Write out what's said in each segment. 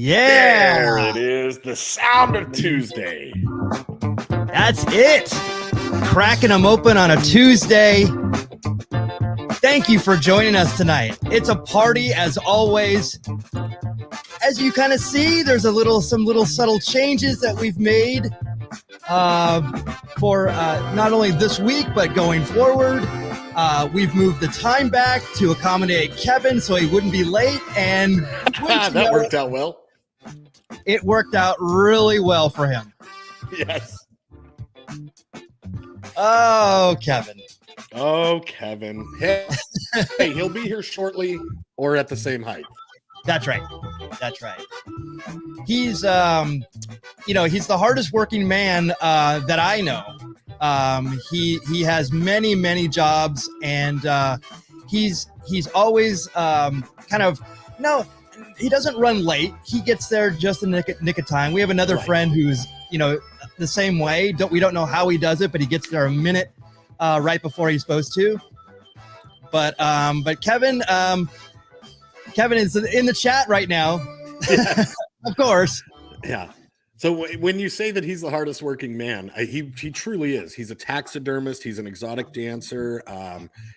Yeah. There it is. The sound of Tuesday. That's it. Cracking them open on a Tuesday. Thank you for joining us tonight. It's a party as always. As you kind of see, there's some little subtle changes that we've made for not only this week, but going forward. We've moved the time back to accommodate Kevin so he wouldn't be late. And that worked out well. It worked out really well for him. Yes. Oh, Kevin. Oh, Kevin. Hey, he'll be here shortly or at the same height. That's right. That's right. He's, he's the hardest working man that I know. He has many jobs, and he's always he doesn't run late. He gets there just in the nick of time. We have another friend who's, the same way. We don't know how he does it, but he gets there a minute right before he's supposed to. But Kevin is in the chat right now. Yes. Of course. Yeah. So when you say that he's the hardest working man, he truly is. He's a taxidermist. He's an exotic dancer.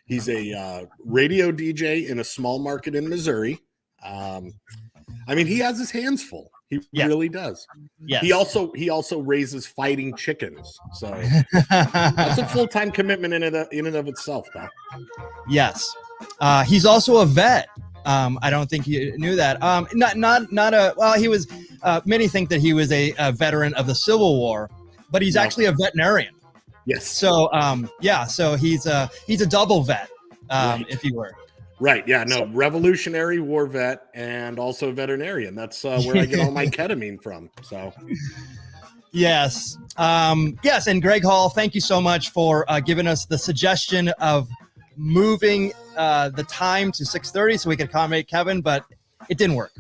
He's a radio DJ in a small market in Missouri. He has his hands full. He really does. Yes. He also raises fighting chickens. So that's a full-time commitment in and of itself, though. Yes. He's also a vet. I don't think you knew that. He was, many think that he was a veteran of the Civil War, but he's actually a veterinarian. Yes. So, so he's a double vet, if you were. Right. Yeah. No, Revolutionary War vet and also veterinarian. That's where I get all my ketamine from. So. Yes. Yes. And Greg Hall, thank you so much for giving us the suggestion of moving the time to 6:30 so we could accommodate Kevin, but it didn't work.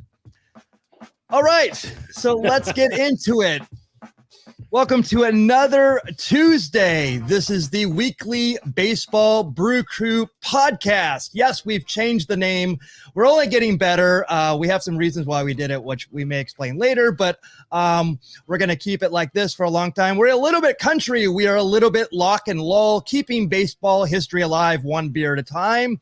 All right. So let's get into it. Welcome to another Tuesday. This is the weekly Baseball Brew Crew Podcast. Yes, we've changed the name. We're only getting better. We have some reasons why we did it, which we may explain later, but we're going to keep it like this for a long time. We're a little bit country. We are a little bit lock and lull, keeping baseball history alive one beer at a time.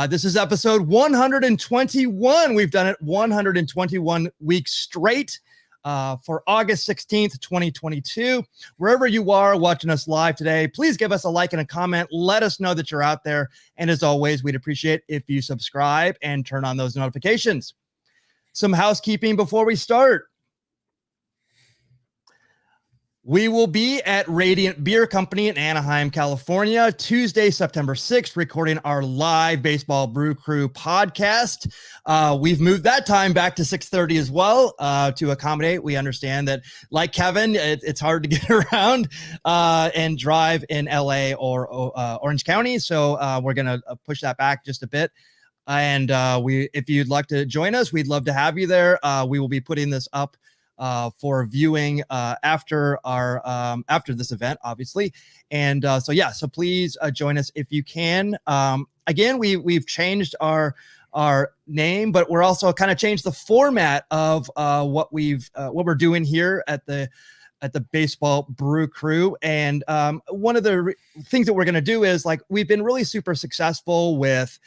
This is episode 121. We've done it 121 weeks straight. For August 16th, 2022. Wherever you are watching us live today, please give us a like and a comment. Let us know that you're out there. And as always, we'd appreciate if you subscribe and turn on those notifications. Some housekeeping before we start. We will be at Radiant Beer Company in Anaheim, California, Tuesday, September 6th, recording our live Baseball Brew Crew podcast. We've moved that time back to 6:30 as well to accommodate. We understand that, like Kevin, it's hard to get around and drive in LA or Orange County. So we're going to push that back just a bit. And if you'd like to join us, we'd love to have you there. We will be putting this up for viewing after this event, obviously. And so please join us if you can. Again, we've changed our name, but we're also kind of changed the format of what we're doing here at the Baseball Brew Crew. And one of the things that we're going to do is, like, we've been really super successful with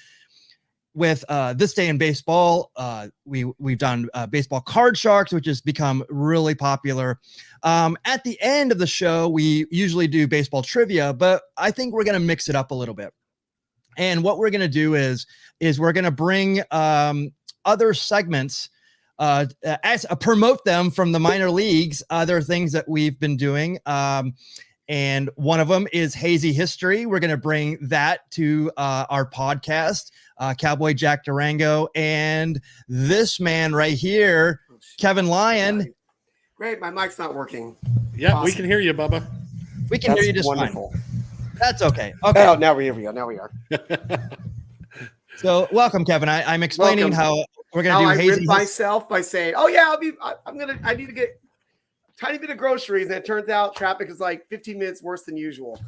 This Day in Baseball. We've done Baseball Card Sharks, which has become really popular. At the end of the show, we usually do baseball trivia, but I think we're going to mix it up a little bit. And what we're going to do is we're going to bring other segments, promote them from the minor leagues. There are things that we've been doing. And one of them is Hazy History. We're going to bring that to our podcast. Cowboy Jack Durango and this man right here, Kevin Lyon. Great, my mic's not working. Yeah, awesome. We can hear you, Bubba. We can hear you just wonderful. Fine. That's okay. Okay. Oh, now we are. So, welcome, Kevin. I'm explaining how we're going to do Hazy. I ripped myself by saying, "Oh yeah, I need to get a tiny bit of groceries," and it turns out traffic is like 15 minutes worse than usual.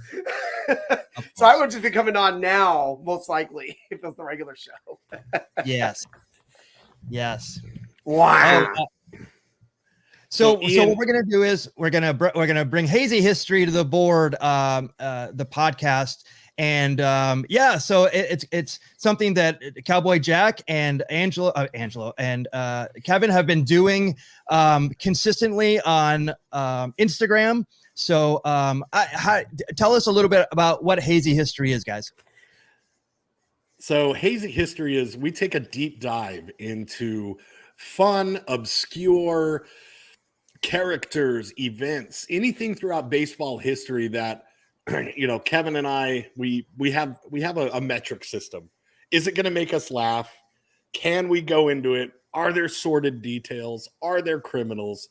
So I would just be coming on now, most likely, if it was the regular show. Yes. Wow. So Ian, what we're gonna do is we're gonna bring Hazy History to the board, the podcast, and so it's something that Cowboy Jack and Angelo and Kevin have been doing consistently on Instagram. So tell us a little bit about what Hazy History is, guys. So Hazy History is we take a deep dive into fun, obscure characters, events, anything throughout baseball history that Kevin and I we have a metric system. Is it going to make us laugh? Can we go into it? Are there sordid details? Are there criminals?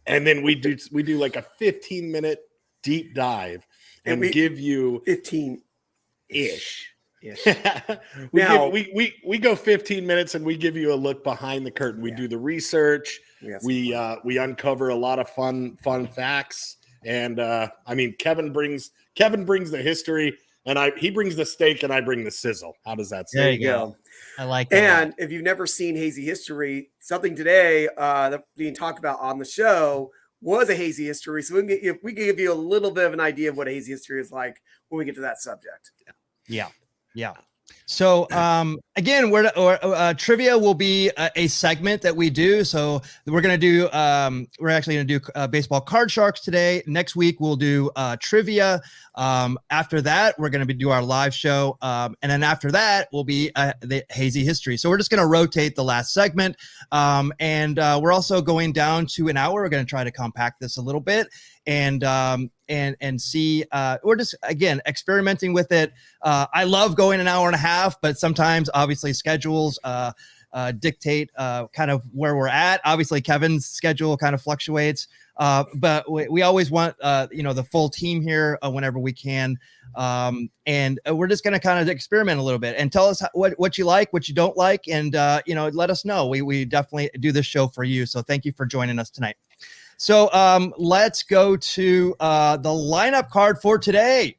And then we do like a 15-minute deep dive and we give you 15-ish. we go 15 minutes and we give you a look behind the curtain. We do the research. Yes. We uncover a lot of fun facts. And Kevin brings the history, and he brings the steak, and I bring the sizzle. How does that sound? There you go. I like that. And if you've never seen Hazy History, something today that being talked about on the show was a Hazy History. So we can give you a little bit of an idea of what a Hazy History is like when we get to that subject. Yeah. So again, trivia will be a segment that we do. So we're actually gonna do baseball card sharks today. Next week we'll do trivia. After that, we're gonna do our live show, and then after that will be the Hazy History. So we're just gonna rotate the last segment, and we're also going down to an hour. We're gonna try to compact this a little bit, and see. We're just again experimenting with it. I love going an hour and a half, but sometimes obviously schedules dictate kind of where we're at. Obviously Kevin's schedule kind of fluctuates, but we always want the full team here whenever we can, and we're just going to kind of experiment a little bit and tell us what you like, what you don't like, and let us know. We definitely do this show for you, so thank you for joining us tonight. So let's go to the lineup card for today.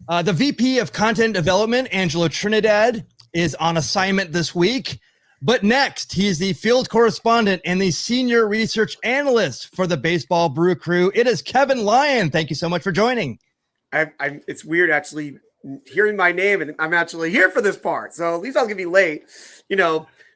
The VP of Content Development, Angelo Trinidad, is on assignment this week. But next, he is the field correspondent and the senior research analyst for the Baseball Brew Crew. It is Kevin Lyon. Thank you so much for joining. It's weird actually hearing my name, and I'm actually here for this part. So at least I was going to be late.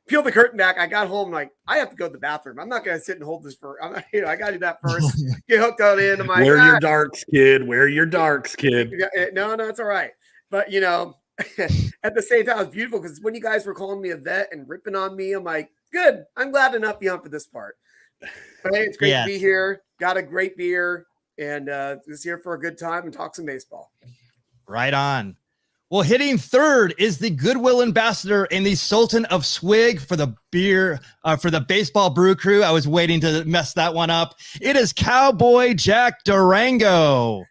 Peel the curtain back. I got home like I have to go to the bathroom. I'm not going to sit and hold this for. I got to do that first. Get hooked on in. I'm like, wear your darks, kid. Wear your darks, kid. No, it's all right. But at the same time, it's beautiful because when you guys were calling me a vet and ripping on me, I'm like, good. I'm glad to not be on for this part. But hey, it's great to be here. Got a great beer, and just here for a good time and talk some baseball. Right on. Well, hitting third is the Goodwill Ambassador and the Sultan of Swig for the beer, for the Baseball Brew Crew. I was waiting to mess that one up. It is Cowboy Jack Durango.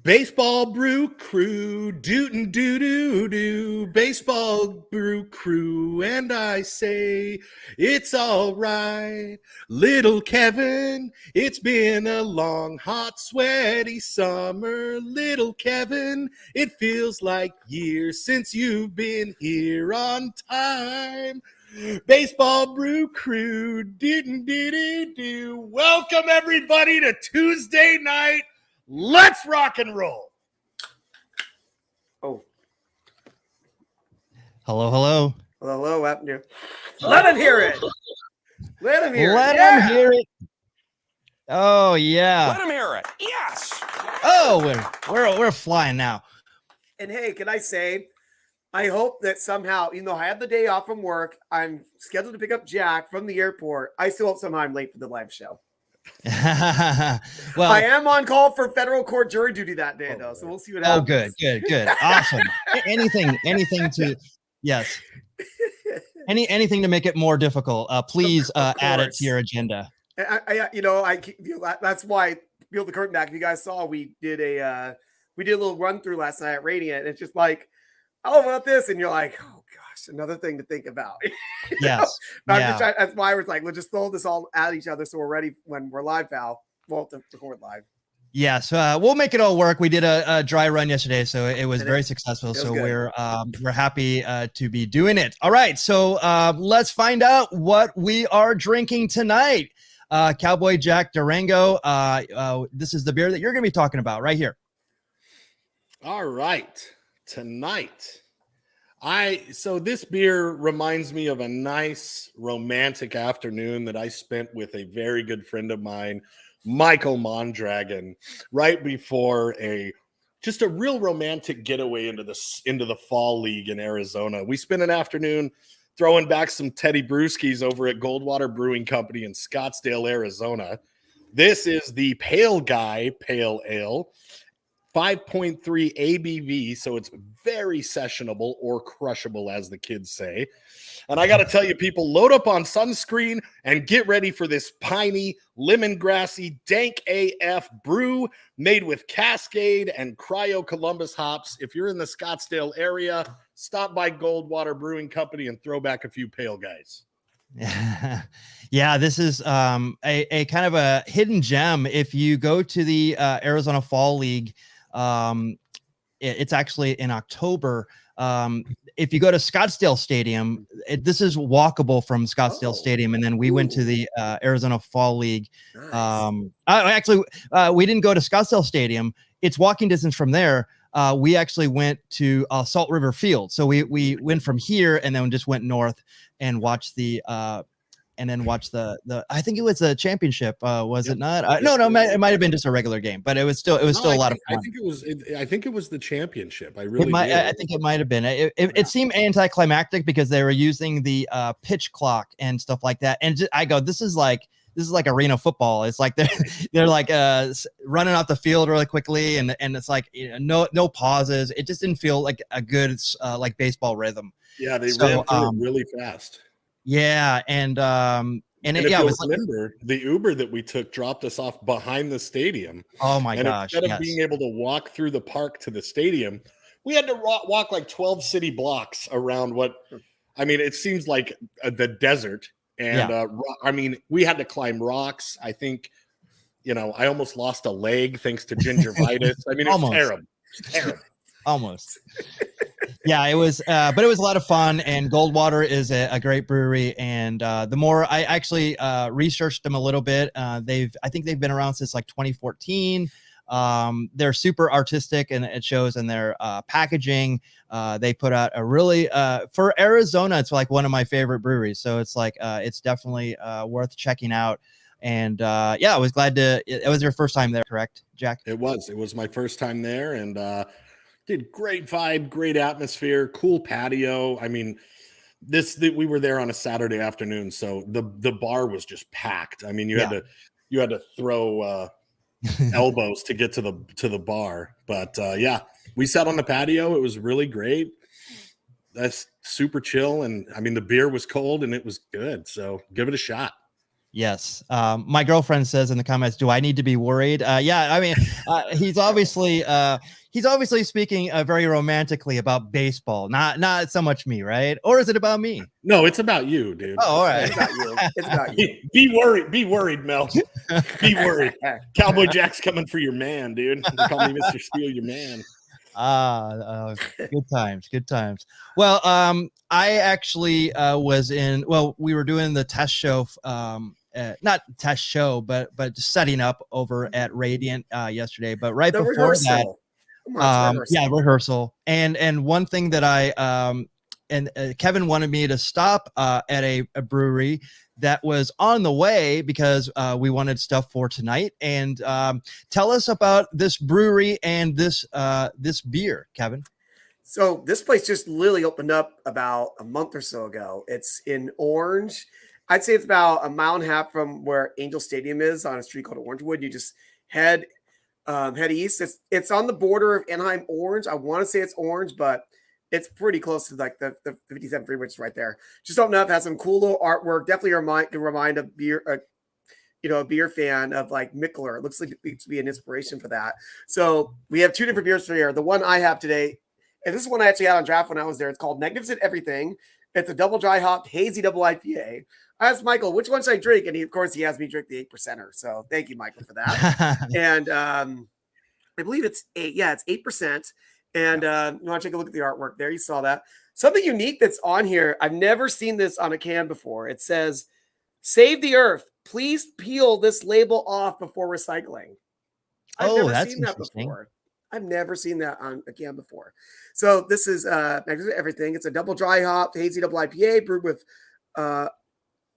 Baseball Brew Crew, doo doo doo doo. Baseball Brew Crew, and I say it's all right. Little Kevin, it's been a long, hot, sweaty summer. Little Kevin, it feels like years since you've been here on time. Baseball Brew Crew, doo doo doo doo. Welcome everybody to Tuesday night. Let's rock and roll. Oh. Hello. What happened here? Let him hear it. Let him hear it. Oh, yeah. Let him hear it. Yes. Oh, we're flying now. And hey, can I say, I hope that somehow, even though I have the day off from work, I'm scheduled to pick up Jack from the airport. I still hope somehow I'm late for the live show. Well, I am on call for federal court jury duty that day, though, so we'll see what happens. Good. Awesome. anything to, yes. Anything to make it more difficult. Please add it to your agenda. That's why peel the curtain back. If you guys saw, we did a little run through last night at Radiant. And it's just like, how about this? And you're like, oh gosh, another thing to think about. Yes. That's why I was like, we'll just throw this all at each other so we're ready when we're live, pal. Well, to record live. Yes, we'll make it all work. We did a dry run yesterday, so it was very successful. So we're happy to be doing it. All right, so let's find out what we are drinking tonight. Cowboy Jack Durango. This is the beer that you're going to be talking about right here. All right, tonight. So this beer reminds me of a nice romantic afternoon that I spent with a very good friend of mine, Michael Mondragon, right before just a real romantic getaway into the fall league in Arizona. We spent an afternoon throwing back some Teddy Brewskis over at Goldwater Brewing Company in Scottsdale, Arizona. This is the Pale Guy Pale Ale, 5.3 ABV, so it's very sessionable or crushable, as the kids say. And I got to tell you, people, load up on sunscreen and get ready for this piney, lemongrassy, dank AF brew made with Cascade and Cryo Columbus hops. If you're in the Scottsdale area, stop by Goldwater Brewing Company and throw back a few Pale Guys. Yeah, this is a kind of a hidden gem. If you go to the Arizona Fall League, it's actually in October. If you go to Scottsdale Stadium, this is walkable from Scottsdale Stadium. And then we went to the Arizona Fall League. Nice. We didn't go to Scottsdale Stadium. It's walking distance from there. We actually went to Salt River Field. So we went from here and then just went north and watched the I think it was a championship. Was it not? No, it might have been just a regular game, but it was still a lot of fun. I think it was the championship. I think it might have been. It seemed anticlimactic because they were using the pitch clock and stuff like that. And this is like arena football. It's like they're like running off the field really quickly, and it's like no pauses. It just didn't feel like a good like baseball rhythm. Yeah, they ran through it really fast. Yeah, and if you remember, the Uber that we took dropped us off behind the stadium. Oh my gosh! Instead of being able to walk through the park to the stadium, we had to walk like 12 city blocks around it seems like the desert. And we had to climb rocks. I think, I almost lost a leg thanks to gingivitis. It was terrible. Almost. Yeah, it was, but it was a lot of fun. And Goldwater is a great brewery. And the more I actually researched them a little bit, I think they've been around since like 2014. They're super artistic, and it shows in their packaging. They put out a really for Arizona, it's like one of my favorite breweries. So it's like it's definitely worth checking out. And I was glad it was your first time there, correct, Jack? It was my first time there, and did great vibe, great atmosphere, cool patio. We were there on a Saturday afternoon, so the bar was just packed. You had to throw elbows to get to the bar. But we sat on the patio. It was really great. That's super chill, and the beer was cold and it was good. So give it a shot. Yes. My girlfriend says in the comments, do I need to be worried? He's obviously speaking very romantically about baseball, not so much me, right? Or is it about me? No, it's about you, dude. Oh, all right. It's about you. It's about you. Be worried, Mel. Be worried. Cowboy Jack's coming for your man, dude. They call me Mr. Steele, your man. Good times. Well, I actually we were doing the test show, not test show, but just setting up over at Radiant yesterday. But right before rehearsal. that, rehearsal. And one thing that Kevin wanted me to stop at a brewery that was on the way because we wanted stuff for tonight. And tell us about this brewery and this beer, Kevin. So this place just literally opened up about a month or so ago. It's in Orange. I'd say it's about a mile and a half from where Angel Stadium is, on a street called Orangewood. You just head east. It's on the border of Anaheim, Orange. I want to say it's Orange, but it's pretty close to like the 57 freeway, which is right there. Just opened up, has some cool little artwork. Definitely can remind a beer fan of like Mickler. It looks like it to be an inspiration for that. So we have two different beers for here. The one I have today, and this is one I actually had on draft when I was there. It's called Magnificent Everything. It's a double dry hopped hazy double IPA. I asked Michael, which one should I drink? And he has me drink the 8%er. So thank you, Michael, for that. And I believe it's 8. Yeah, it's 8%. And you want to take a look at the artwork there. You saw that. Something unique that's on here. I've never seen this on a can before. It says, "Save the Earth. Please peel this label off before recycling." I've never seen that before. I've never seen that on a can before. So this is everything. It's a double dry hop, hazy double IPA brewed with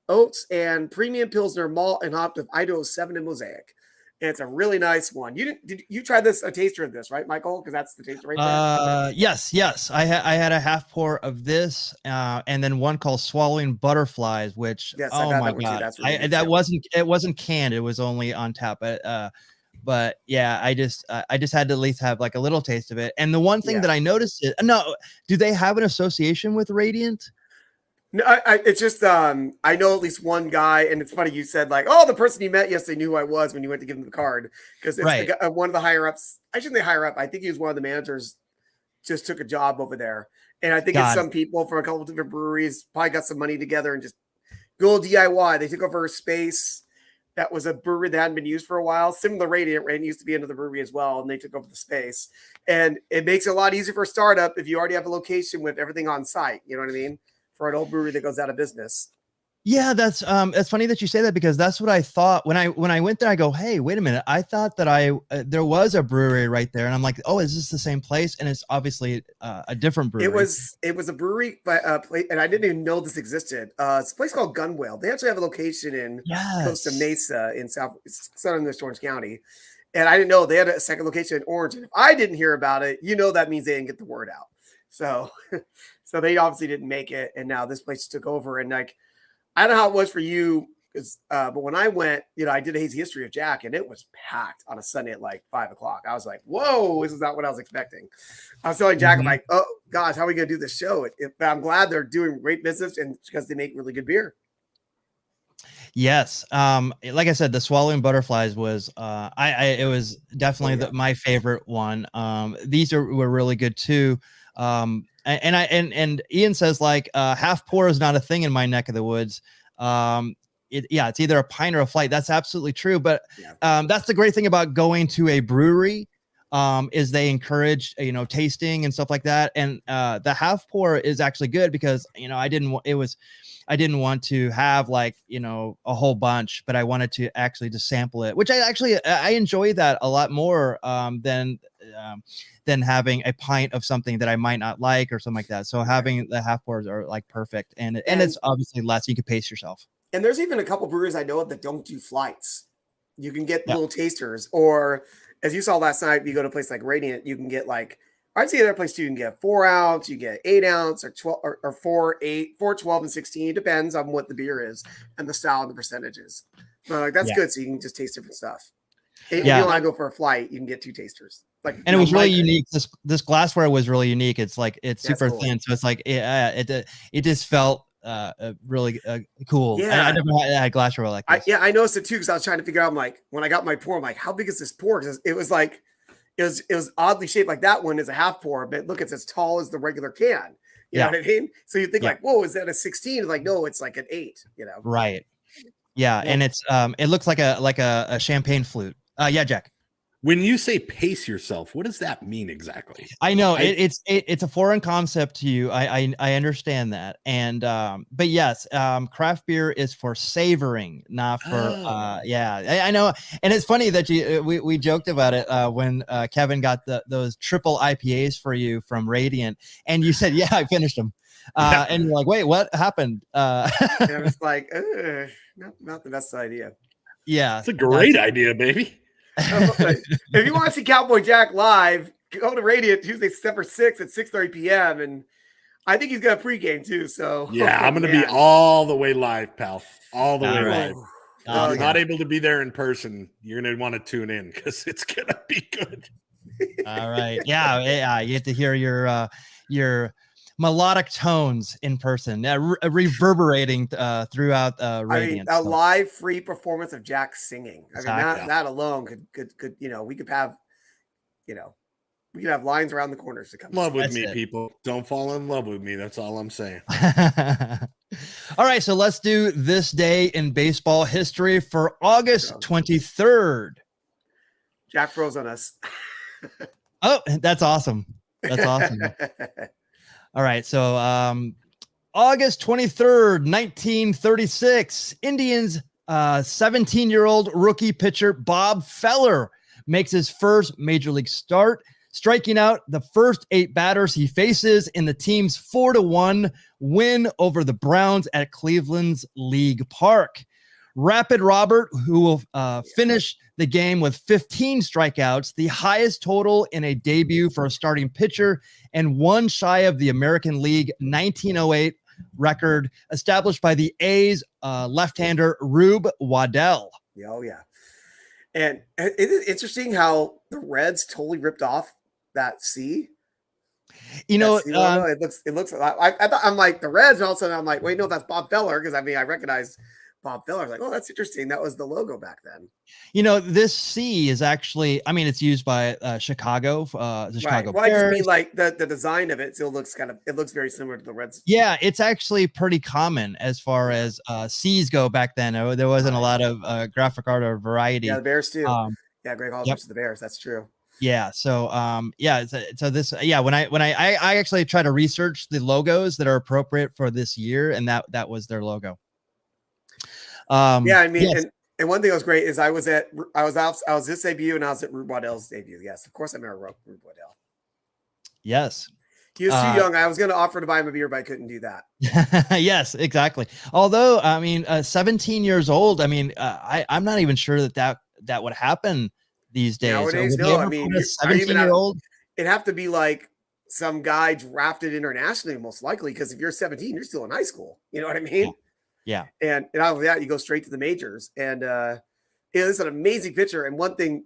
oats and premium Pilsner malt and hopped with Idaho 7 and Mosaic. And it's a really nice one. Did you try a taster of this, right, Michael? Because that's the taster right there. Yes. I had a half pour of this, and then one called Swallowing Butterflies, which oh my god, it wasn't canned. It was only on tap. But yeah, I just had to at least have like a little taste of it. And the one thing that I noticed do they have an association with Radiant? No, it's just I know at least one guy, and it's funny you said like, oh, the person you met yesterday knew who I was when you went to give him the card, because it's one of the higher ups. I shouldn't say higher up. I think he was one of the managers. Just took a job over there, and I think it's some people from a couple of different breweries probably got some money together and just go DIY. They took over a space that was a brewery that hadn't been used for a while. Similar to Radiant used to be into the brewery as well, and they took over the space. And it makes it a lot easier for a startup if you already have a location with everything on site. You know what I mean? For an old brewery that goes out of business. Yeah, that's funny that you say that, because that's what I thought when I went there. I go, hey, wait a minute. I thought that there was a brewery right there, and I'm like, oh, is this the same place? And it's obviously a different brewery. It was a brewery, but and I didn't even know this existed. It's a place called Gunwale. They actually have a location in Costa Mesa in southern Orange County, and I didn't know they had a second location in Orange. And if I didn't hear about it, that means they didn't get the word out. So they obviously didn't make it, and now this place took over. And like, I don't know how it was for you, but when I went, I did a hazy history of Jack, and it was packed on a Sunday at like 5:00. I was like, whoa, this is not what I was expecting. I was telling Jack, I'm like, oh gosh, how are we gonna do this show? But I'm glad they're doing great business, and because they make really good beer. Yes. Like I said, the Swallowing Butterflies was it was definitely my favorite one. These were really good too. And Ian says like half pour is not a thing in my neck of the woods. It's either a pint or a flight. That's absolutely true. But that's the great thing about going to a brewery, is they encourage tasting and stuff like that. And the half pour is actually good because I didn't want to have like a whole bunch, but I wanted to actually just sample it, which I enjoy that a lot more than having a pint of something that I might not like or something like that. So having the half pours are like perfect, and it's obviously less. You can pace yourself. And there's even a couple breweries I know of that don't do flights. You can get little tasters, or as you saw last night, you go to a place like Radiant, you can get like, I'd say other place too, you can get 4 ounce, you get 8 ounce, or 12 or 4, 8, 4, 12, and 16. It depends on what the beer is and the style and the percentages. But that's good. So you can just taste different stuff. If you want to go for a flight, you can get 2 tasters. And it was really unique. This glassware was really unique. It's like super thin, so it's like it just felt really cool. I never had glassware like this. I noticed it too, because I was trying to figure out. I'm like, when I got my pour, I'm like, how big is this pour? Because it was like, it was oddly shaped. Like that one is a half pour, but look, it's as tall as the regular can. You know what I mean? So you think like, whoa, is that a 16? It's like, no, it's like an 8. Right? Yeah, and it's it looks like a champagne flute. Jack. When you say pace yourself, what does that mean exactly? I know it's a foreign concept to you. I understand that. And but yes, craft beer is for savoring, not for I know. And it's funny that we joked about it when Kevin got those triple IPAs for you from Radiant, and you said, I finished them. And you're like, wait, what happened? And I was like, not the best idea. Yeah, it's a great idea, baby. If you want to see Cowboy Jack live, go to Radiant Tuesday, September 6th at 6:30 p.m. And I think he's got a pregame too. So I'm going to be all the way live, pal. All the way live. If you're not able to be there in person, you're going to want to tune in because it's going to be good. All right. Yeah. You get to hear your melodic tones in person, reverberating throughout Radiant. A live free performance of Jack singing. I mean, that alone could we could have, We could have lines around the corners to come. Love with That's me, it. people. Don't fall in love with me. That's all I'm saying. All right, so let's do this day in baseball history for August 23rd. Jack froze on us. Oh, that's awesome. That's awesome. All right, so August 23rd, 1936, Indians 17-year-old rookie pitcher Bob Feller makes his first major league start, striking out the first 8 batters he faces in the team's 4-1 win over the Browns at Cleveland's League Park. Rapid Robert, who will finish the game with 15 strikeouts, the highest total in a debut for a starting pitcher, and one shy of the American League 1908 record established by the A's left-hander Rube Waddell. Oh, yeah. And it is interesting how the Reds totally ripped off that C. You know, it looks. I thought, I'm like the Reds, and all of a sudden I'm like, wait, no, that's Bob Feller, because I mean I recognize Bob Feller. I was like, oh, that's interesting. That was the logo back then. You know, this C is actually, I mean, it's used by Chicago, the Chicago Well, I Bears. just mean like the design of it still looks it looks very similar to the Reds. Yeah, it's actually pretty common as far as C's go back then. There wasn't a lot of graphic art or variety. Yeah, the Bears too. Greg Hall versus the Bears. That's true. Yeah. So, so this, when I actually try to research the logos that are appropriate for this year, and that was their logo. I mean, yes. And one thing that was great is I was this debut and I was at Rube Waddell's debut. Yes, of course I remember Rube Waddell. Yes. He was too young. I was going to offer to buy him a beer, but I couldn't do that. Yes, exactly. Although, I mean, 17 years old, I mean, I'm not even sure that would happen these days. Nowadays, no. I mean, 17-year-old. It'd have to be like some guy drafted internationally, most likely, because if you're 17, you're still in high school. You know what I mean? Yeah. And out of that, you go straight to the majors. And it's an amazing pitcher. And one thing,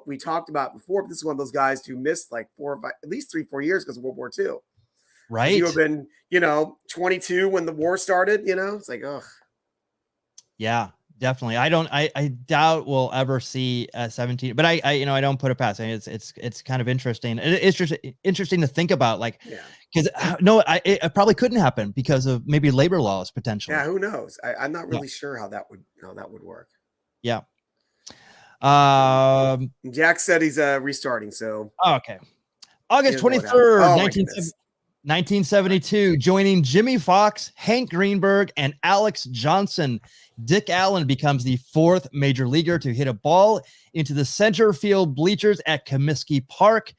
we talked about before, but this is one of those guys who missed like at least 3-4 years because of World War II. Right. You have been, 22 when the war started, it's like, ugh. Yeah, definitely. I doubt we'll ever see 17, but I don't put it past. I mean, it's kind of interesting. It's just interesting to think about, like, because it probably couldn't happen because of maybe labor laws potentially. Yeah, who knows? I'm not really sure how that would work. Yeah. Jack said he's restarting. So okay, August 23rd, 1972, joining Jimmy Fox, Hank Greenberg, and Alex Johnson, Dick Allen becomes the 4th major leaguer to hit a ball into the center field bleachers at Comiskey Park.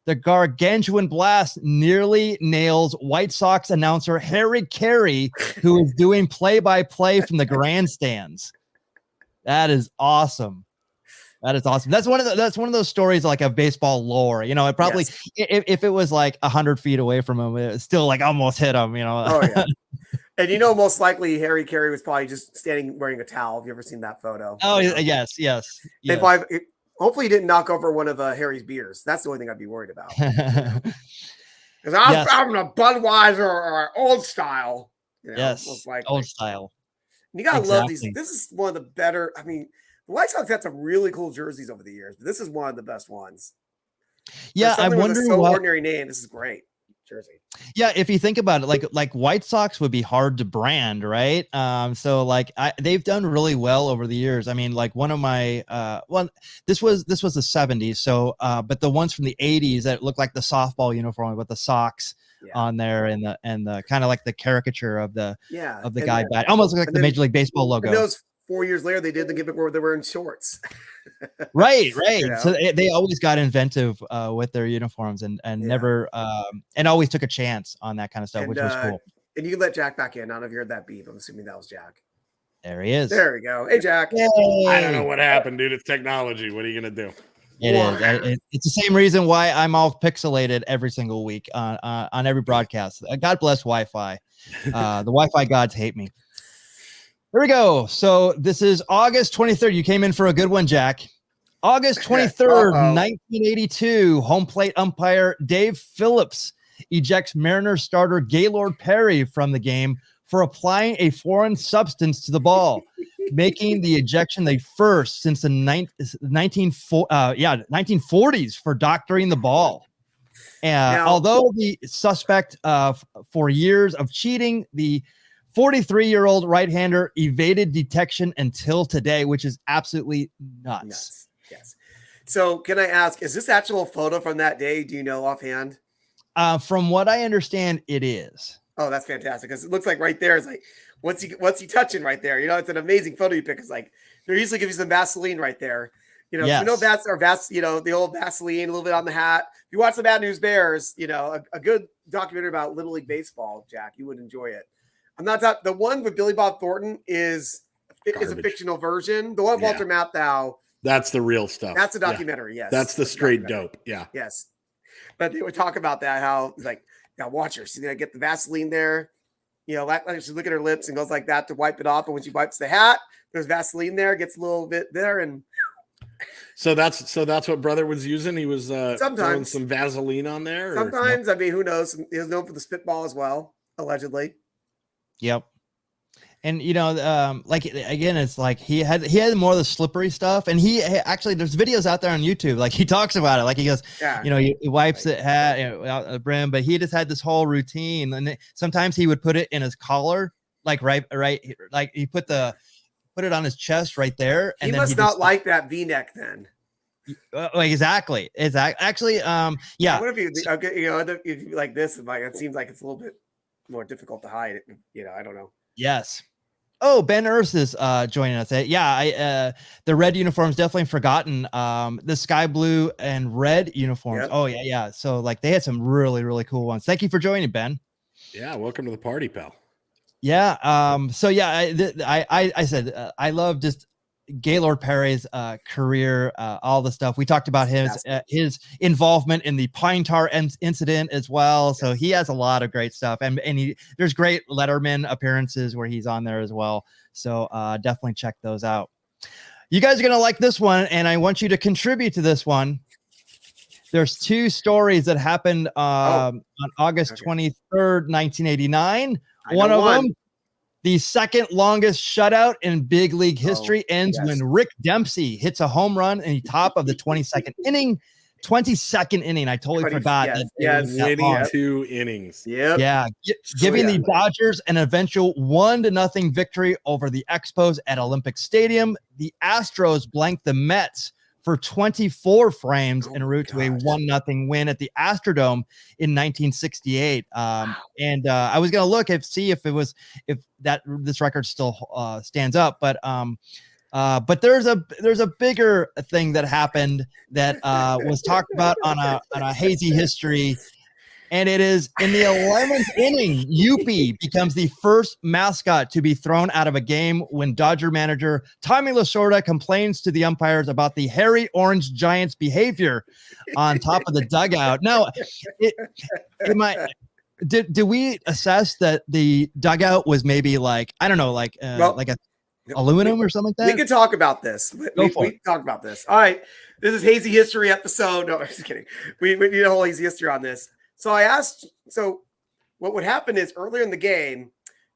The gargantuan blast nearly nails White Sox announcer Harry Carey, who is doing play-by-play from the grandstands. That is awesome. That is awesome. That's one of those stories like of baseball lore. It probably if it was like 100 feet away from him, it still like almost hit him. Oh yeah. And most likely Harry Carey was probably just standing wearing a towel. Have you ever seen that photo? Oh yes. Hopefully he didn't knock over one of Harry's beers. That's the only thing I'd be worried about. Because I was having a Budweiser or Old Style. Yes, Old Style. And you gotta love these. This is one of the better. I mean, the White Sox had some really cool jerseys over the years, but this is one of the best ones. Yeah, I'm wondering what ordinary name. This is great jersey. Yeah, if you think about it, like White Sox would be hard to brand, right? So like they've done really well over the years. I mean, like one of my this was the 70s, so but the ones from the 80s that looked like the softball uniform with the Sox on there and the kind of like the caricature of the guy bat, almost like the Major League Baseball logo. And those 4 years later, they did the gimmick where they were in shorts. Right. So they always got inventive with their uniforms and never and always took a chance on that kind of stuff, which was cool. And you can let Jack back in. I don't know if you heard that beep. I'm assuming that was Jack. There he is. There we go. Hey, Jack. Yay. I don't know what happened, dude. It's technology. What are you gonna do? It is. It's the same reason why I'm all pixelated every single week on every broadcast. God bless Wi-Fi. The Wi-Fi gods hate me. Here we go. So this is August 23rd. You came in for a good one, Jack. August 23rd, 1982, home plate umpire Dave Phillips ejects Mariners starter Gaylord Perry from the game for applying a foreign substance to the ball, making the ejection the first since the 1940s for doctoring the ball. Although the suspect for years of cheating, the 43-year-old right-hander evaded detection until today, which is absolutely nuts. Yes. So can I ask, is this actual photo from that day? Do you know offhand? From what I understand, it is. Oh, that's fantastic. Because it looks like right there is like, what's he touching right there? It's an amazing photo you pick. It's like, they usually give you some Vaseline right there. Yes. The old Vaseline, a little bit on the hat. If you watch the Bad News Bears, a good documentary about Little League Baseball, Jack, you would enjoy it. I'm not talking. The one with Billy Bob Thornton is a fictional version. The one with Walter Matthau. That's the real stuff. That's a documentary. Yes. That's the straight dope. Yeah. Yes. But they would talk about that, how it's like, now watch her. She's going to get the Vaseline there. Like she's looking at her lips and goes like that to wipe it off. And when she wipes the hat, there's Vaseline there, gets a little bit there. And so that's what brother was using. He was throwing some Vaseline on there. Sometimes, I mean, who knows? He was known for the spitball as well, allegedly. Yep. And like again, it's like he had more of the slippery stuff, and he actually there's videos out there on YouTube. Like he talks about it, like he goes, he wipes it out the brim, but he just had this whole routine, and sometimes he would put it in his collar, like right, like he put it on his chest right there. And he must not like that V-neck then. Exactly. Actually, yeah. What if you like this? It seems like it's a little bit more difficult to hide it. I don't know. Yes. Oh, Ben Urs is joining us. The red uniforms definitely forgotten. The sky blue and red uniforms. Yep. Oh yeah. So like they had some really, really cool ones. Thank you for joining, Ben. Yeah, welcome to the party, pal. Yeah. So yeah, I said I love just Gaylord Perry's career, all the stuff we talked about, his involvement in the pine tar incident as well. So he has a lot of great stuff, and there's great Letterman appearances where he's on there as well. So definitely check those out. You guys are gonna like this one, and I want you to contribute to this one. There's two stories that happened on August 23rd, 1989. One of them, the second longest shutout in big league history, ends when Rick Dempsey hits a home run in the top of the 22nd inning. 22nd inning. I totally forgot. Winning 2 innings. Yep. Yeah. Giving the Dodgers an eventual 1-0 victory over the Expos at Olympic Stadium. The Astros blanked the Mets for 24 frames en route to a 1-0 win at the Astrodome in 1968. And I was going to look see if this record still stands up, but there's a bigger thing that happened that was talked about on a hazy history. And it is in the 11th inning, Youppi becomes the first mascot to be thrown out of a game when Dodger manager Tommy Lasorda complains to the umpires about the hairy orange giant's behavior on top of the dugout. Now, did we assess that the dugout was maybe like, I don't know, like a aluminum or something like that? We could talk about this. We talk about this. All right. This is Hazy History episode. No, I'm just kidding. We need a whole hazy history on this. So I asked, what would happen is earlier in the game,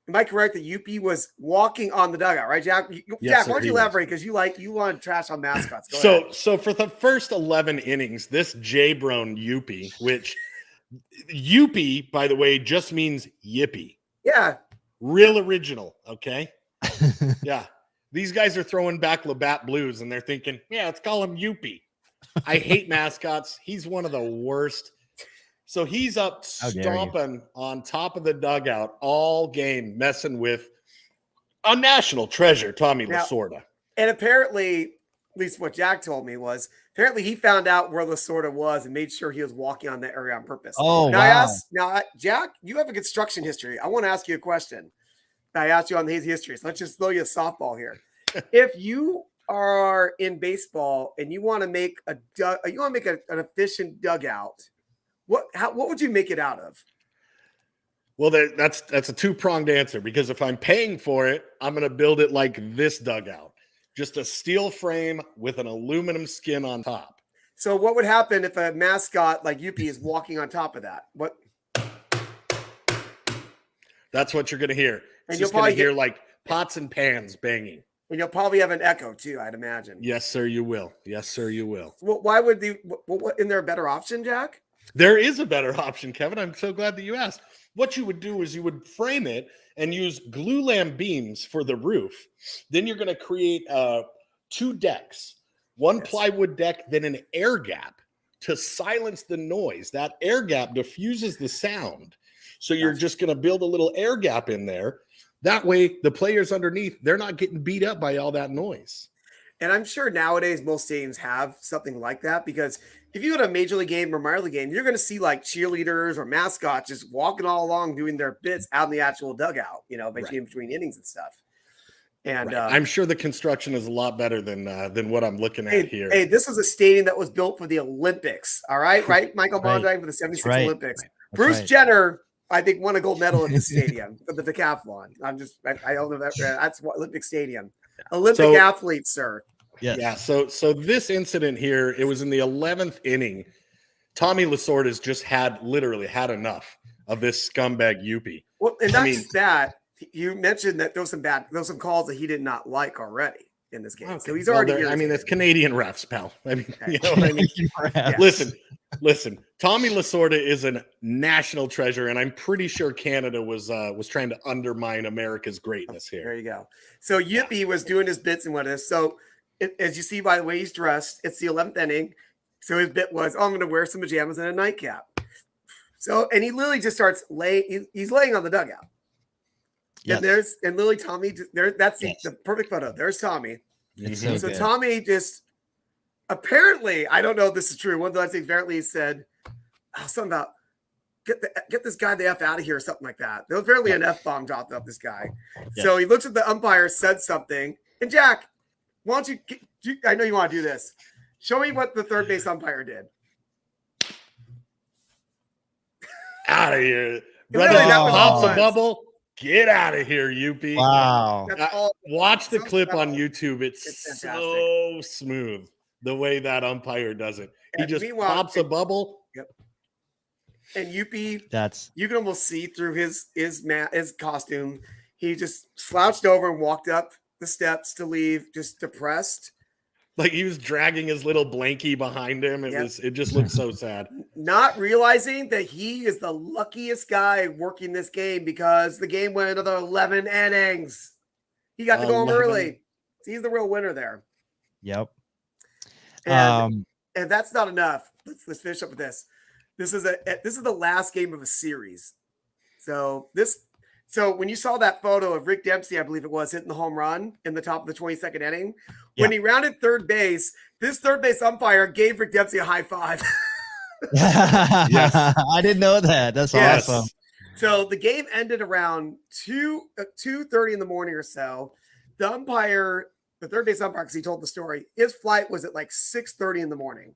am I correct that Youppi was walking on the dugout, right, Jack? Jack, why don't you elaborate? Because you want to trash on mascots. Go ahead. So for the first 11 innings, this J-Brown Youppi, which Youppi, by the way, just means yippee. Yeah. Real original, okay? Yeah. These guys are throwing back Labatt Blues, and they're thinking, yeah, let's call him Youppi. I hate mascots. He's one of the worst. So he's up stomping on top of the dugout all game, messing with a national treasure, Tommy Lasorda. And apparently, at least what Jack told me was, apparently he found out where Lasorda was and made sure he was walking on that area on purpose. Oh, wow. Jack, you have a construction history. I want to ask you a question. I asked you on the hazy history, so let's just throw you a softball here. If you are in baseball and you want to make an efficient dugout, what would you make it out of? Well, that's a two-pronged answer, because if I'm paying for it, I'm going to build it like this dugout, just a steel frame with an aluminum skin on top. So what would happen if a mascot like Youppi is walking on top of that? What? That's what you're going to hear. And you'll probably hear like pots and pans banging. And you'll probably have an echo too, I'd imagine. Yes, sir, you will. Yes, sir, you will. Well, why would isn't there a better option, Jack? There is a better option, Kevin. I'm so glad that you asked. What you would do is you would frame it and use glue lamp beams for the roof. Then you're going to create 2 decks, one plywood deck, then an air gap to silence the noise. That air gap diffuses the sound. So you're just going to build a little air gap in there. That way, the players underneath, they're not getting beat up by all that noise. And I'm sure nowadays most stadiums have something like that, because if you go to a major league game or minor league game, you're going to see like cheerleaders or mascots just walking all along doing their bits out in the actual dugout, in between innings and stuff. And I'm sure the construction is a lot better than what I'm looking at here. Hey, this is a stadium that was built for the Olympics. All right, right, Michael Mondragon for the '76 Olympics. Bruce Jenner, I think, won a gold medal at the stadium for the decathlon. I don't know that. That's what Olympic Stadium. Olympic athletes, sir. Yes. Yeah. So this incident here, it was in the 11th inning. Tommy Lasorda has just literally had enough of this scumbag Youppi. Well, and not just that. You mentioned that there was some calls that he did not like already in this game. Okay. So he's already. It's Canadian refs, pal. You know what I mean? Yeah. Listen. Tommy Lasorda is a national treasure, and I'm pretty sure Canada was trying to undermine America's greatness here. There you go. So Youppi was doing his bits and whatnot. So as you see by the way he's dressed, it's the 11th inning. So his bit was, I'm going to wear some pajamas and a nightcap. So, and he literally just starts he's laying on the dugout. Yes. And literally Tommy, that's the perfect photo. There's Tommy. So Tommy just, apparently, I don't know if this is true. One of the things apparently he said something about get this guy the F out of here or something like that. There was apparently an F-bomb dropped up this guy. Yeah. So he looks at the umpire, said something. And Jack, why don't you, I know you want to do this. Show me what the third base umpire did. Out of here. Brother, pops a bubble. Get out of here, Youppi. Wow. Watch the clip on YouTube. It's so smooth the way that umpire does it. He just pops a bubble. Yep. And Youppi, you can almost see through his costume. He just slouched over and walked up the steps to leave, just depressed. Like he was dragging his little blankie behind him. It just looked so sad. Not realizing that he is the luckiest guy working this game because the game went another 11 innings. He got to go home early. He's the real winner there. Yep. And that's not enough. Let's finish up with this. This is the last game of a series. So when you saw that photo of Rick Dempsey, I believe it was, hitting the home run in the top of the 22nd inning, when he rounded third base, this third base umpire gave Rick Dempsey a high five. Yes. I didn't know that. That's awesome. So the game ended around 2:30 in the morning or so. The third base umpire, because he told the story, his flight was at like 6:30 in the morning.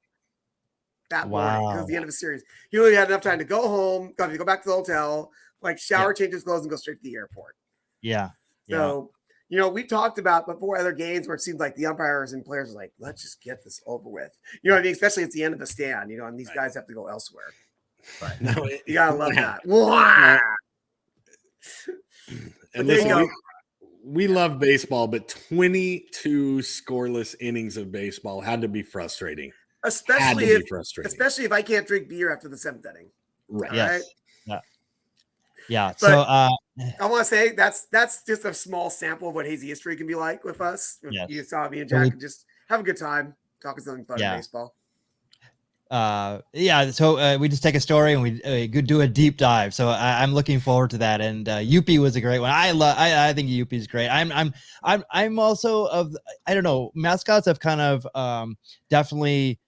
That morning, because it was the end of the series. He only had enough time to go home, got to go back to the hotel, like shower, change his clothes, and go straight to the airport. Yeah. So, we've talked about before other games where it seems like the umpires and players are like, let's just get this over with. You know what I mean? Especially at the end of a stand, and these guys have to go elsewhere. But you got to love that. And listen, we love baseball, but 22 scoreless innings of baseball had to be frustrating. Especially if I can't drink beer after the 7th inning. Right. Yes. Right? Yeah. But so I want to say that's just a small sample of what hazy history can be like with us. Yes. You saw me and Jack and just have a good time talking something fun in baseball. So we just take a story and we do a deep dive. So I'm looking forward to that. And Youppi was a great one. I think Youppi is great. I'm also I don't know, mascots have kind of definitely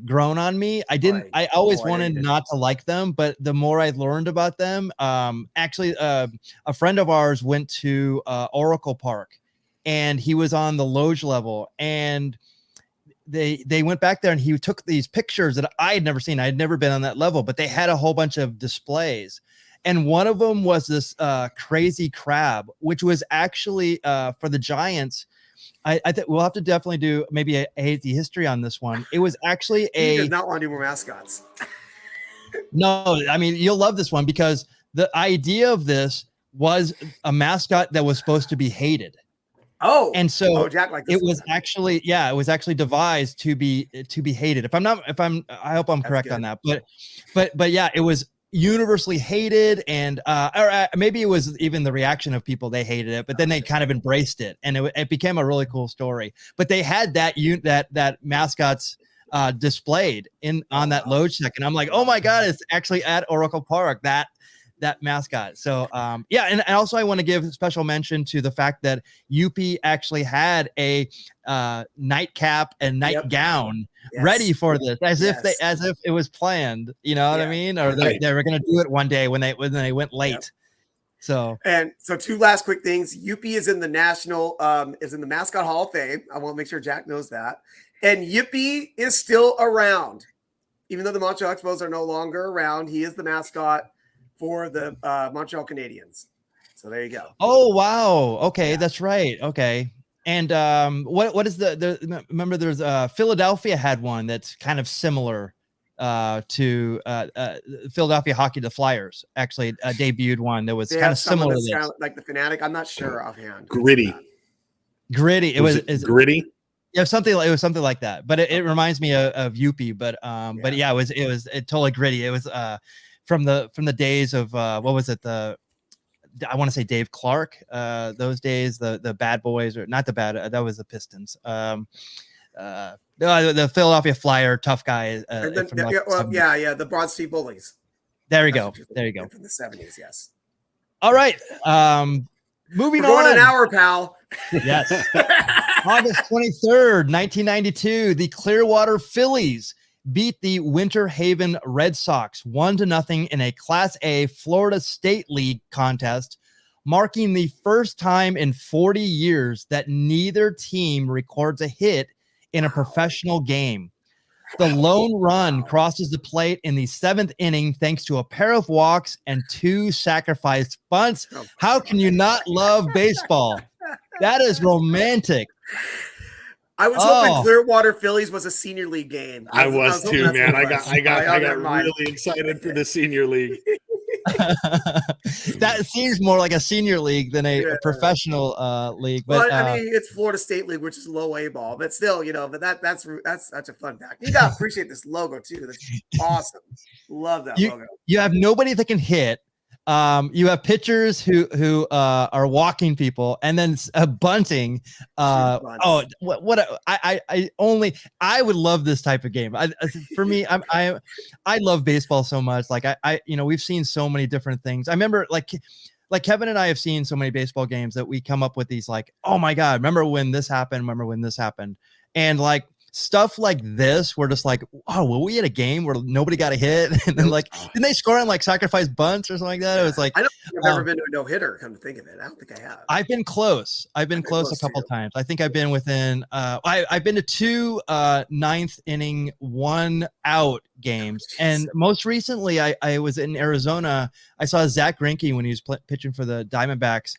grown on me. I always wanted not to like them, but the more I learned about them, actually a friend of ours went to Oracle Park and he was on the loge level, and they went back there and he took these pictures that I had never seen. I had never been on that level, but they had a whole bunch of displays. And one of them was this crazy crab, which was actually for the Giants. I think we'll have to definitely do maybe a hazy history on this one. It was actually he does not want to do more mascots. No, I mean, you'll love this one because the idea of this was a mascot that was supposed to be hated. And so Jack, like it was actually, it was actually devised to be hated. I hope I'm correct on that, but yeah, it was universally hated, and or maybe it was even the reaction of people, they hated it, but then they kind of embraced it, and it became a really cool story. But they had that mascots displayed on that load check, and I'm like, oh my god, it's actually at Oracle Park, that mascot. So and also I want to give special mention to the fact that Youppi actually had a nightcap and nightgown ready for this, as if it was planned, you know what I mean, or they were going to do it one day when they went late. So two last quick things. Youppi is in the Mascot Hall of Fame. I want to make sure Jack knows that. And Youppi is still around, even though the Montreal Expos are no longer around. He is the mascot for the Montreal Canadiens. So there you go. Oh wow. Okay, that's right. Okay. And what is remember there's Philadelphia had one that's kind of similar to Philadelphia Hockey, the Flyers actually debuted one that was kind of similar to this. Like the Fanatic. I'm not sure offhand. Gritty. It was Gritty. Yeah, it was something like that. But it reminds me of Youppi. But yeah, it was totally gritty. It was from the days of what was it, I want to say Dave Clark, those days, the Bad Boys, or not the Bad, that was the Pistons. The Philadelphia Flyer tough guy. The Broad Street Bullies. There you go. From the 70s, yes. All right. Moving We're going on. an hour, pal. Yes. August 23rd, 1992, the Clearwater Phillies beat the Winter Haven Red Sox 1-0 in a Class A Florida State League contest, marking the first time in 40 years that neither team records a hit in a professional game. The lone run crosses the plate in the 7th inning thanks to a pair of walks and 2 sacrifice bunts. How can you not love baseball? That is romantic. I was hoping Clearwater Phillies was a senior league game. I was too, man. I got really excited for the senior league. That seems more like a senior league than a professional league. But I mean, it's Florida State League, which is low A ball, but still, but that's such a fun fact. You gotta appreciate this logo too. That's awesome. Love that logo. You have nobody that can hit. You have pitchers who are walking people, and then bunting. I would love this type of game. For me, I love baseball so much. Like we've seen so many different things. I remember like Kevin and I have seen so many baseball games that we come up with these like, oh my God, remember when this happened? And like stuff like this, we're just like, oh, were we at a game where nobody got a hit? And then like, didn't they score on like sacrifice bunts or something like that? It was like, I don't think I've ever been to a no-hitter, come to think of it. I don't think I have. I've been close. I've been close a couple times. I think I've been within, I've been to 2 9th inning, 1 out games. And most recently I was in Arizona. I saw Zach Greinke when he was pitching for the Diamondbacks.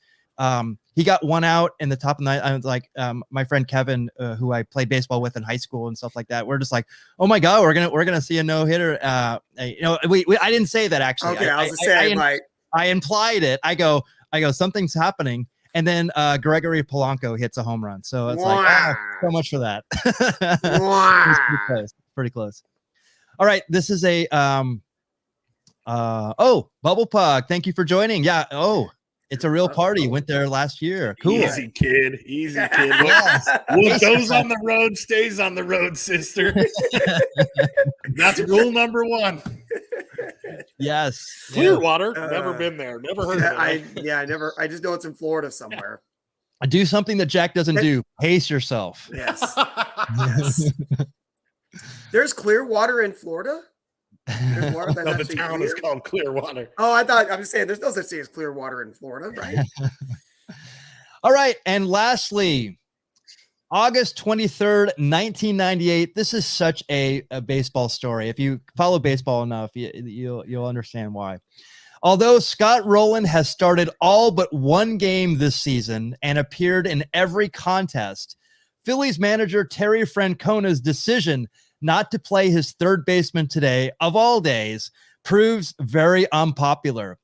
He got 1 out in the top of the night. I was like, my friend Kevin, who I played baseball with in high school and stuff like that. We're just like, oh my God, we're gonna see a no hitter. I didn't say that actually. Okay, I was saying I implied it. I go, something's happening, and then Gregory Polanco hits a home run. So it's like, so much for that. Pretty close. All right, this is a Bubble Pug. Thank you for joining. Yeah. Oh. It's a real party. Went there last year. Cool. Easy kid. Yes. What goes on the road stays on the road, sister. That's rule number 1. Yes. Clearwater. Never been there. Never heard of it. I never. I just know it's in Florida somewhere. Do something that Jack doesn't do. Pace yourself. Yes. Yes. There's Clearwater in Florida. No, the town is called Clearwater. Oh, I'm just saying there's no such thing as Clearwater in Florida, right? All right. And lastly, August 23rd, 1998. This is such a baseball story. If you follow baseball enough, you'll understand why. Although Scott Rowland has started all but 1 game this season and appeared in every contest, Phillies manager Terry Francona's decision not to play his third baseman today, of all days, proves very unpopular.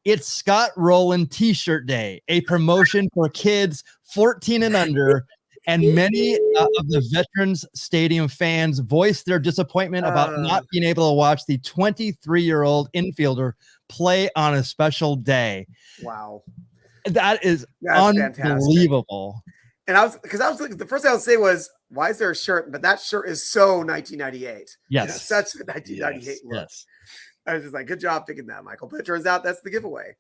It's Scott Rowland T-shirt day, a promotion for kids 14 and under. And many of the Veterans Stadium fans voiced their disappointment about not being able to watch the 23-year-old infielder play on a special day. Wow. That's unbelievable. Fantastic. And I was the first thing I would say was, why is there a shirt? But that shirt is so 1998. Yes. It's such a 1998 look. Yes. I was just like, good job picking that, Michael. But it turns out that's the giveaway.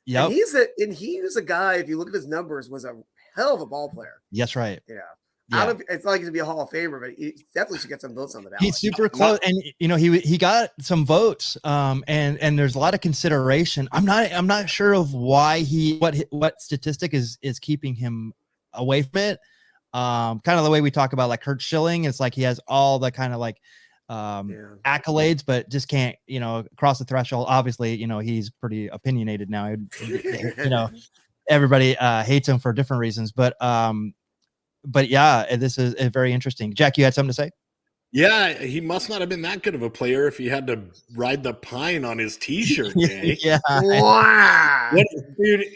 Yeah. And he was a guy, if you look at his numbers, was a hell of a ball player. Yes, right. Yeah. It's not like to be a Hall of Famer, but he definitely should get some votes on the ballot. He's super close, and he got some votes. And there's a lot of consideration. I'm not sure of why what statistic is keeping him away from it. Kind of the way we talk about like Kurt Schilling. It's like he has all the kind of like accolades, but just can't cross the threshold. Obviously, he's pretty opinionated now. Everybody hates him for different reasons, but yeah, this is very interesting. Jack, you had something to say? Yeah, he must not have been that good of a player if he had to ride the pine on his T-shirt day. Yeah. Wow. Dude,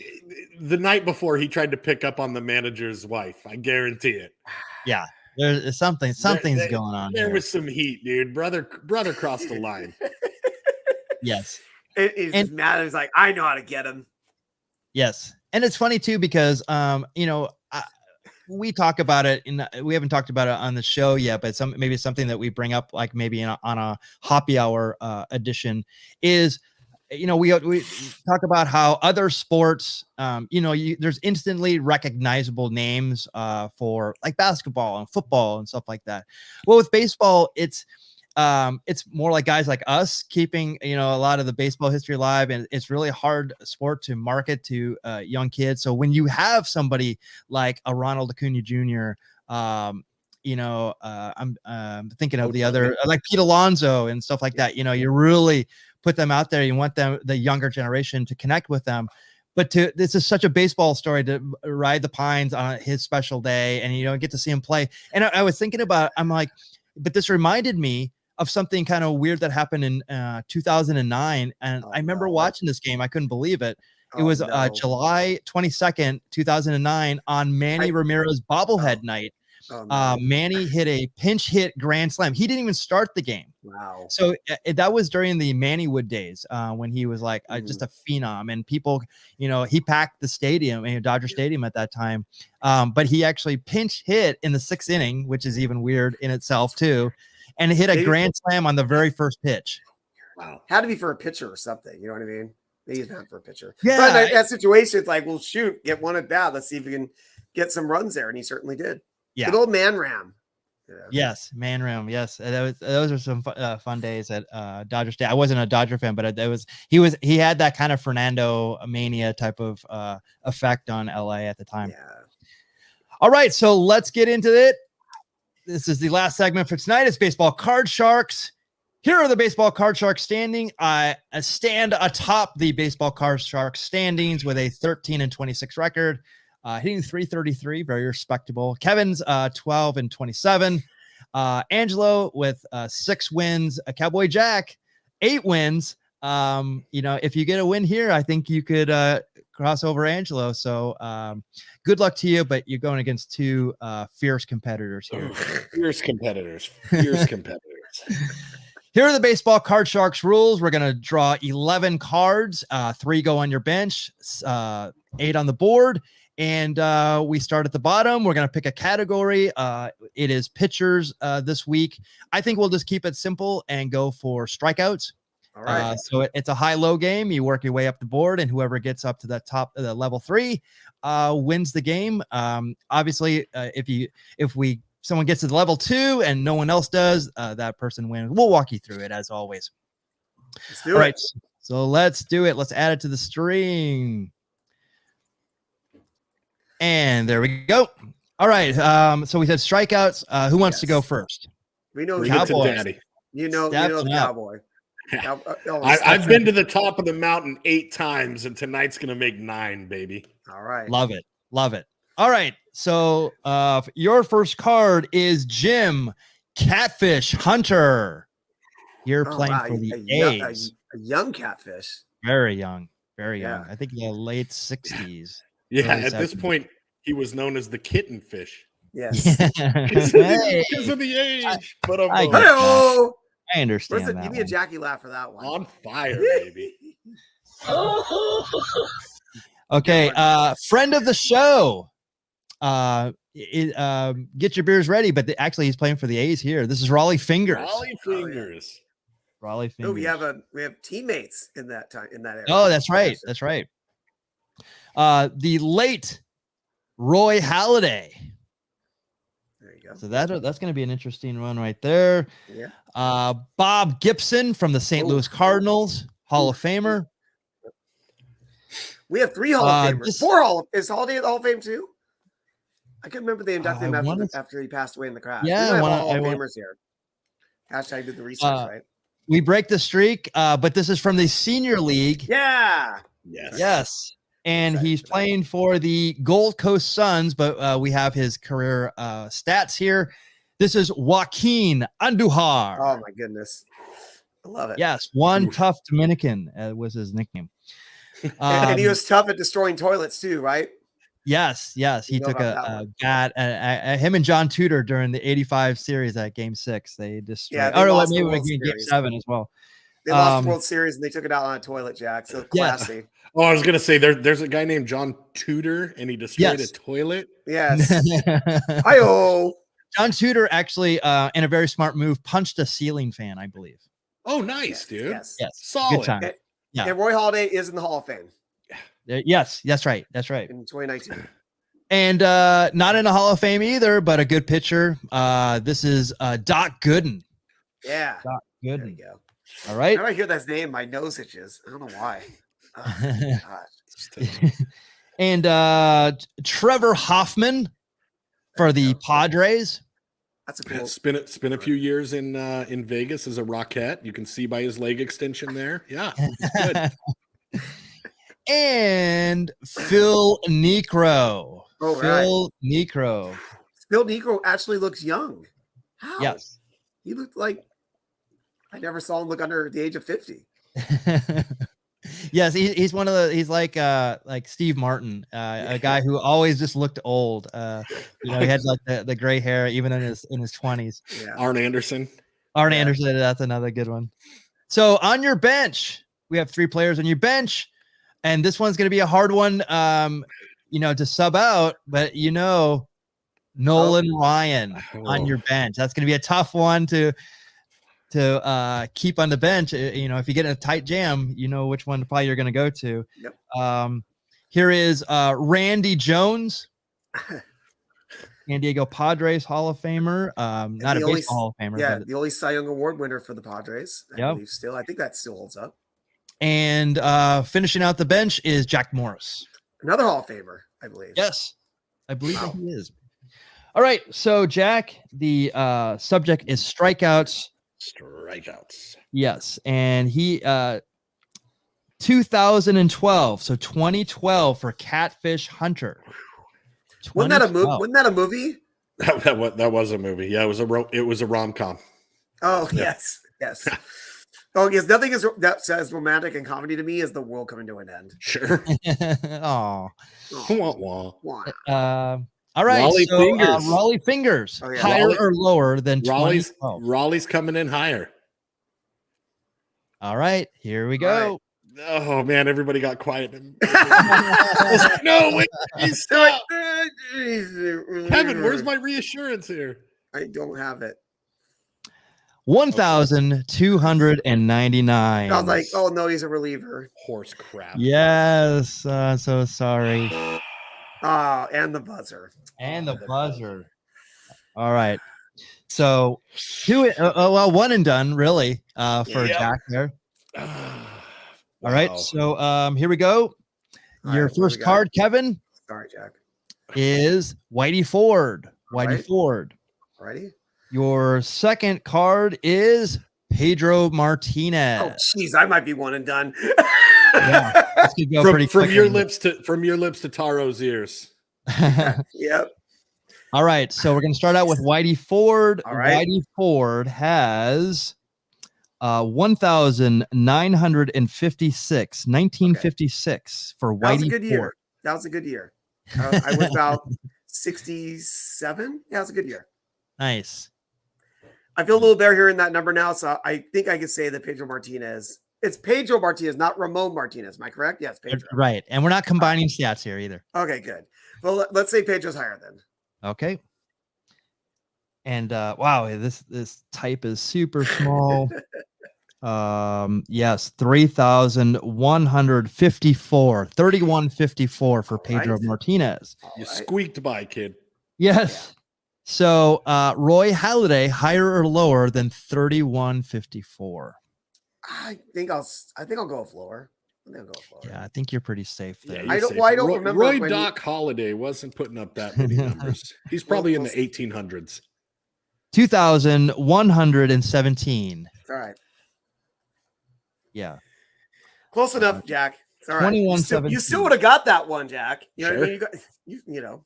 the night before he tried to pick up on the manager's wife. I guarantee it. Yeah. There's something's going on. There was some heat, dude. Brother crossed the line. Yes. He's mad. He's like, I know how to get him. Yes. And it's funny too, because, we talk about it we haven't talked about it on the show yet, but maybe something that we bring up, like maybe on a happy hour edition is, we talk about how other sports, there's instantly recognizable names for like basketball and football and stuff like that. Well, with baseball, it's more like guys like us keeping, a lot of the baseball history alive, and it's really hard sport to market to young kids. So when you have somebody like a Ronald Acuna Jr., I'm thinking of the other, like Pete Alonso and stuff like that, you really put them out there. You want the younger generation to connect with them. But this is such a baseball story to ride the pines on his special day and, get to see him play. And I was thinking about, I'm like, but this reminded me of something kind of weird that happened in 2009. And I remember watching this game. I couldn't believe it. It was July 22nd, 2009 on Manny Ramirez bobblehead night. Manny hit a pinch hit grand slam. He didn't even start the game. Wow. So that was during the Manny Wood days when he was like just a phenom, and people, he packed the stadium, Dodger Stadium at that time. But he actually pinch hit in the 6th inning, which is even weird in itself too, and hit a grand slam on the very first pitch. Wow. Had to be for a pitcher or something. You know what I mean? Maybe he's not for a pitcher. Yeah. But in that situation, it's like, well, shoot, get one at bat. Let's see if we can get some runs there. And he certainly did. Yeah. Good old Man Ram. Yeah. Yes, Man Ram. Yes, those are some fun days at Dodger State. I wasn't a Dodger fan, but he had that kind of Fernando mania type of effect on LA at the time. Yeah. All right, so let's get into it. This is the last segment for tonight. It's Baseball Card Sharks. Here are the Baseball Card Sharks standing. I stand atop the Baseball Card Sharks standings with a 13-26 record. Hitting 333, very respectable. Kevin's 12-27. Angelo with 6 wins. Cowboy Jack 8 wins. If you get a win here, I think you could cross over Angelo. So good luck to you, but you're going against 2 fierce competitors here. Fierce competitors. Here are the Baseball Card Sharks rules. We're going to draw 11 cards. 3 go on your bench, 8 on the board. And we start at the bottom. We're going to pick a category. It is pitchers this week. I think we'll just keep it simple and go for strikeouts. All right. So it's a high-low game. You work your way up the board, and whoever gets up to the top of the level 3 wins the game. Obviously, if someone gets to the level 2 and no one else does, that person wins. We'll walk you through it as always. Let's do it. All right. So let's do it. Let's add it to the string. And there we go. All right. So we said strikeouts. Who wants to go first? We know Cowboy. Daddy. You know the Cowboy. I've been to the top of the mountain 8 times, and tonight's going to make 9, baby. All right. Love it. All right. So your first card is Jim Catfish Hunter. You're playing for the A's. A young catfish. Very young. Very young. I think late 60s. Yeah, early at this 70s. point, he was known as the kitten fish Yes. because Hey, of the age. But I get Hello. I understand Give that me a one. Jackie laugh for that one. on fire, baby. Okay, friend of the show. Get your beers ready, but actually he's playing for the A's here. This is Raleigh Fingers. Raleigh Fingers. Raleigh Fingers. Oh, we have teammates in that time in that area. Oh, that's right. That's right. The late Roy Halladay. There you go. So that's going to be an interesting one right there. Yeah. Bob Gibson from the St. Louis Cardinals, Hall of Famer. We have 3 Hall of Famers. 4 is Holiday Hall of Fame too? I can't remember they inducted him after he passed away in the crash. Yeah, we have Hall of Famers here. Hashtag did the research, right? We break the streak, but this is from the Senior League. Yeah. Yes. And he's playing for the Gold Coast Suns, but we have his career stats here. This is Joaquin Andujar. Oh, my goodness. I love it. Yes, one tough Dominican was his nickname. And he was tough at destroying toilets too, right? Yes. He took him and John Tudor during the 85 series at Game 6. They destroyed. Yeah, they lost maybe the World Game Series. 7 as well. They lost the World Series and they took it out on a toilet, Jack. So classy. Oh, I was gonna say there's a guy named John Tudor and he destroyed a toilet. Yes. Hi-oh. John Tudor actually, in a very smart move, punched a ceiling fan, I believe. Oh, nice, dude. Yes. Solid. Good time. Yeah. And Roy Halladay is in the Hall of Fame. Yes, that's right. That's right. In 2019. And not in the Hall of Fame either, but a good pitcher. This is Doc Gooden. Yeah. Doc There Gooden. you go. All right. Whenever I hear that name, my nose itches. I don't know why. And Trevor Hoffman for the Padres. That's a cool. Spent a few years in Vegas as a Rocket. You can see by his leg extension there. Yeah, it's good. And Phil Niekro. Oh, Phil Niekro. Phil Niekro actually looks young. How? Yes. He looked like I never saw him look under the age of 50. Yes, he's one of the. He's like Steve Martin, a guy who always just looked old. He had like the gray hair even in his 20s. Yeah. Arn Anderson. Anderson, that's another good one. So on your bench, we have 3 players on your bench, and this one's going to be a hard one, to sub out. But Nolan Ryan on your bench. That's going to be a tough one to keep on the bench. If you get in a tight jam, you know which one probably you're going to go to. Yep. Here is Randy Jones, San Diego Padres Hall of Famer. Not a baseball Hall of Famer. Yeah, but, the only Cy Young Award winner for the Padres. I believe still. I think that still holds up. And finishing out the bench is Jack Morris. Another Hall of Famer, I believe. Yes, I believe that he is. All right, so Jack, the subject is strikeouts. Strikeouts. Yes, and he 2012, so 2012 for Catfish Hunter. Wasn't that a movie? Wasn't that a movie? That was a movie. Yeah, it was a rom-com. Oh, yes. Oh, yes. Nothing is that's as romantic and comedy to me as the world coming to an end. Sure. Oh. All right. Raleigh Fingers. Raleigh Fingers. Oh, yeah. Higher or lower than 2012? Raleigh's coming in higher. All right. Here we go. Oh man, everybody got quiet. No, wait, stop. Kevin, where's my reassurance here? I don't have it. 1,299. I was like, oh no, he's a reliever. Horse crap. Yes. So sorry. Oh, and the buzzer. And the buzzer. All right. So one and done, really, for Jack there. All right. So here we go. Your first card, Kevin. Sorry, Jack. Is Whitey Ford. Ford. Ready? Your second card is Pedro Martinez. Oh, jeez, I might be one and done. Yeah, this could go pretty quick. From your lips to Taro's ears. Yep. All right, so we're going to start out with Whitey Ford. All right. Whitey Ford has 1,956, 1956 for Whitey. That was a good year. Ford. That was a good year. I was about 67. Yeah, it was a good year. Nice. I feel a little better hearing that number now, so I think I could say that Pedro Martinez. It's Pedro Martinez, not Ramon Martinez. Am I correct? Yes, Pedro. Right, and we're not combining stats here either. Okay, good. Well, let's say Pedro's higher then. Okay. And wow, this type is super small. Yes, 3,154, 3,154 for Pedro Martinez. You squeaked by, kid. Yes. Yeah. So Roy Halladay, higher or lower than 3,154? I think I'll go with lower. Yeah, I think you're pretty safe there. Yeah, I don't remember. Roy Doc Halladay wasn't putting up that many numbers. He's probably in the 1800s. 2,117. All right. Yeah. Close enough, Jack. It's all right. You still would have got that one, Jack. You know what I mean? You know.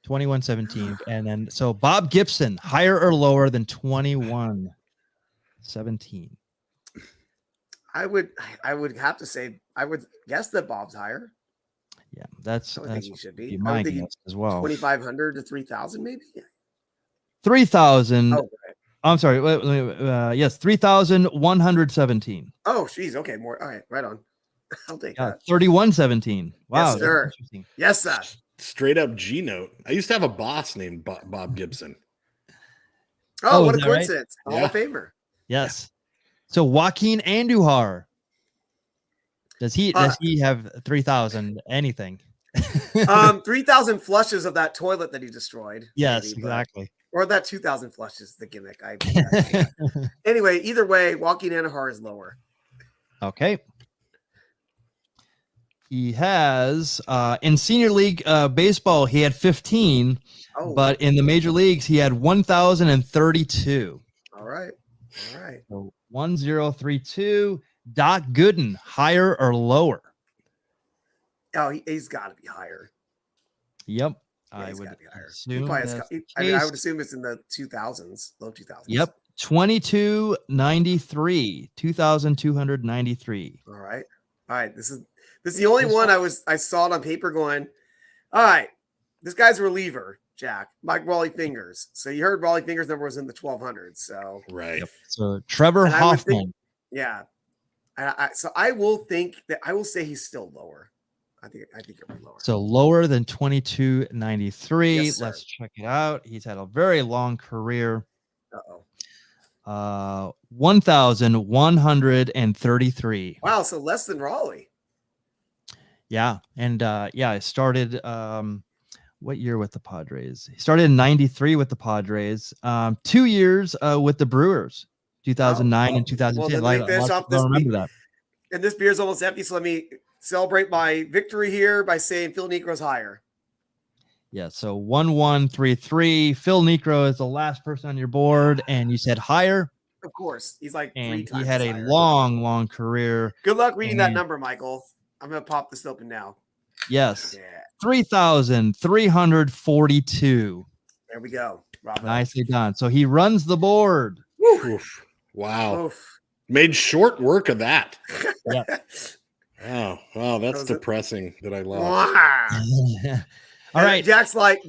2117. And then so Bob Gibson, higher or lower than 2117? I would have to say I would guess that Bob's higher. Yeah, that's think he should be. My guess as well. 2,500 to 3,000 maybe. 3,000. Oh, right. I'm sorry. Yes, 3,117. Oh, geez. Okay, more. All right, right on. I'll take that. 3,117. Wow. Yes, sir. Yes, sir. Straight up G note. I used to have a boss named Bob Gibson. Oh, what a coincidence! Right? Hall of Famer. Yes. So Joaquin Andujar. Does he have 3,000 anything? 3,000 flushes of that toilet that he destroyed. Yes, maybe, exactly. Or that 2,000 flushes, the gimmick. Anyway, either way, Joaquin Andujar is lower. Okay. He has in senior league baseball, he had 15, but in the major leagues, he had 1,032. All right. So 1,032. Doc Gooden, higher or lower? Oh, he's got to be higher. Yep. Yeah, I would assume. I would assume it's in the 2000s, low 2000s. Yep. 2,293. 2,293. All right. This is the only one I saw it on paper going, all right, this guy's a reliever, Jack, like Raleigh Fingers. So you heard Raleigh Fingers number was in the 1,200s. So right. Yep. So Trevor Hoffman. So I will say he's still lower. I think it'll be lower. So lower than 2,293. Yes, let's check it out. He's had a very long career. 1,133. Wow, so less than Raleigh. Yeah, and I started what year with the Padres? He started in 93 with the Padres. 2 years with the Brewers, 2009 and 2010. Well, then I remember that. And this beer's almost empty, so let me celebrate my victory here by saying Phil Necro's higher. Yeah, so 1,133. Phil Necro is the last person on your board, and you said higher. Of course, he's like and 3 times. He had a long career. Good luck reading that number, Michael. I'm gonna pop this open now. Yes. Yeah. 3,342. There we go. Nicely done. So he runs the board. Oof. Wow. Oof. Made short work of that. Yeah. Oh, wow, that's depressing that I lost. Wow. All right. Jack's like,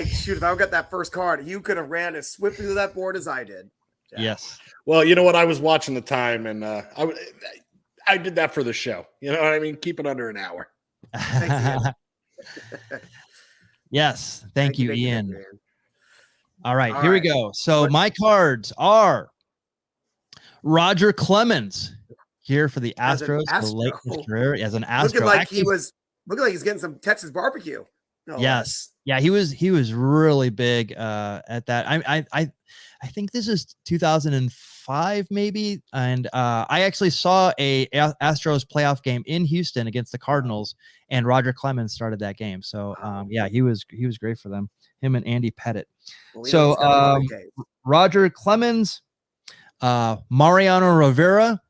shoot, if I got that first card, you could have ran as swiftly to that board as I did. Jack. Yes. Well, you know what? I was watching the time, and I did that for the show. You know what I mean? Keep it under an hour. Yes. Thank you, Ian. All right, here we go. So my cards are Roger Clemens here for the Astros. As an Astro. Looking like he's getting some Texas barbecue. No yes. Yeah, he was really big at that. I think this is 2005 maybe, and I actually saw a Astros playoff game in Houston against the Cardinals, and Roger Clemens started that game. So yeah, he was great for them. Him and Andy Pettit. Well, so Roger Clemens, Mariano Rivera,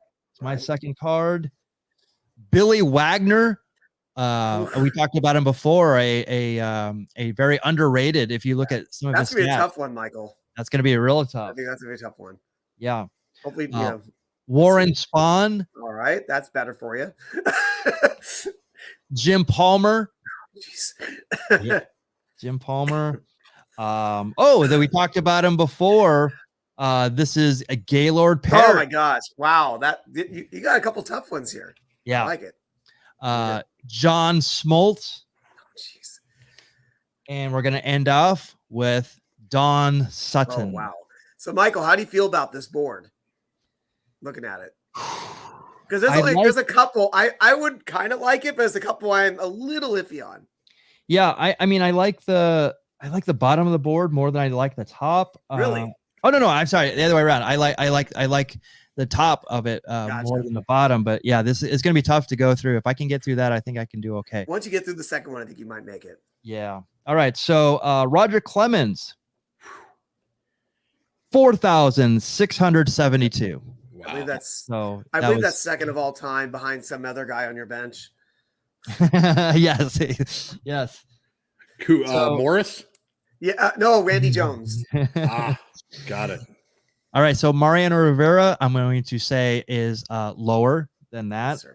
my second card. Billy Wagner. We talked about him before. A very underrated. If you look at some of his stats, that's gonna be a tough one, Michael. That's gonna be a real tough. I think that's gonna be a tough one. Yeah. Hopefully, Warren Spahn. All right, that's better for you. Jim Palmer. Jeez. Yeah. Jim Palmer. That we talked about him before. This is a Gaylord Parrot. Oh my gosh! Wow, you got a couple tough ones here. Yeah, I like it. John Smoltz. Jeez. And we're gonna end off with Don Sutton. Oh wow! So Michael, how do you feel about this board? Looking at it, because there's a couple I would kind of like it, but there's a couple I'm a little iffy on. Yeah, I mean I like the bottom of the board more than I like the top. Really? Oh no, I'm sorry, the other way around. I like the top of it more than the bottom. But yeah, this is going to be tough to go through. If I can get through that, I think I can do okay. Once you get through the second one, I think you might make it. Yeah. All right. So Roger Clemens, 4,672. Wow. I believe that's second of all time behind some other guy on your bench. Yes. Who? Morris? Yeah. No, Randy Jones. Got it. All right. So Mariano Rivera, I'm going to say is lower than that. Yes,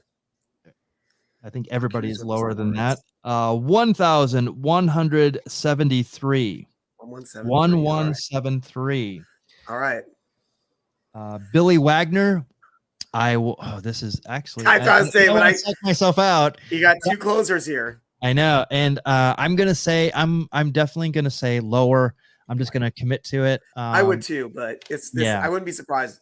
I think everybody is lower than that. 1,173. 1173. All right. Billy Wagner. This is actually. I gotta say, but I checked myself out. You got two closers here. I know, and I'm gonna say I'm definitely gonna say lower. I'm just gonna commit to it. I would too, but it's this. Yeah. I wouldn't be surprised.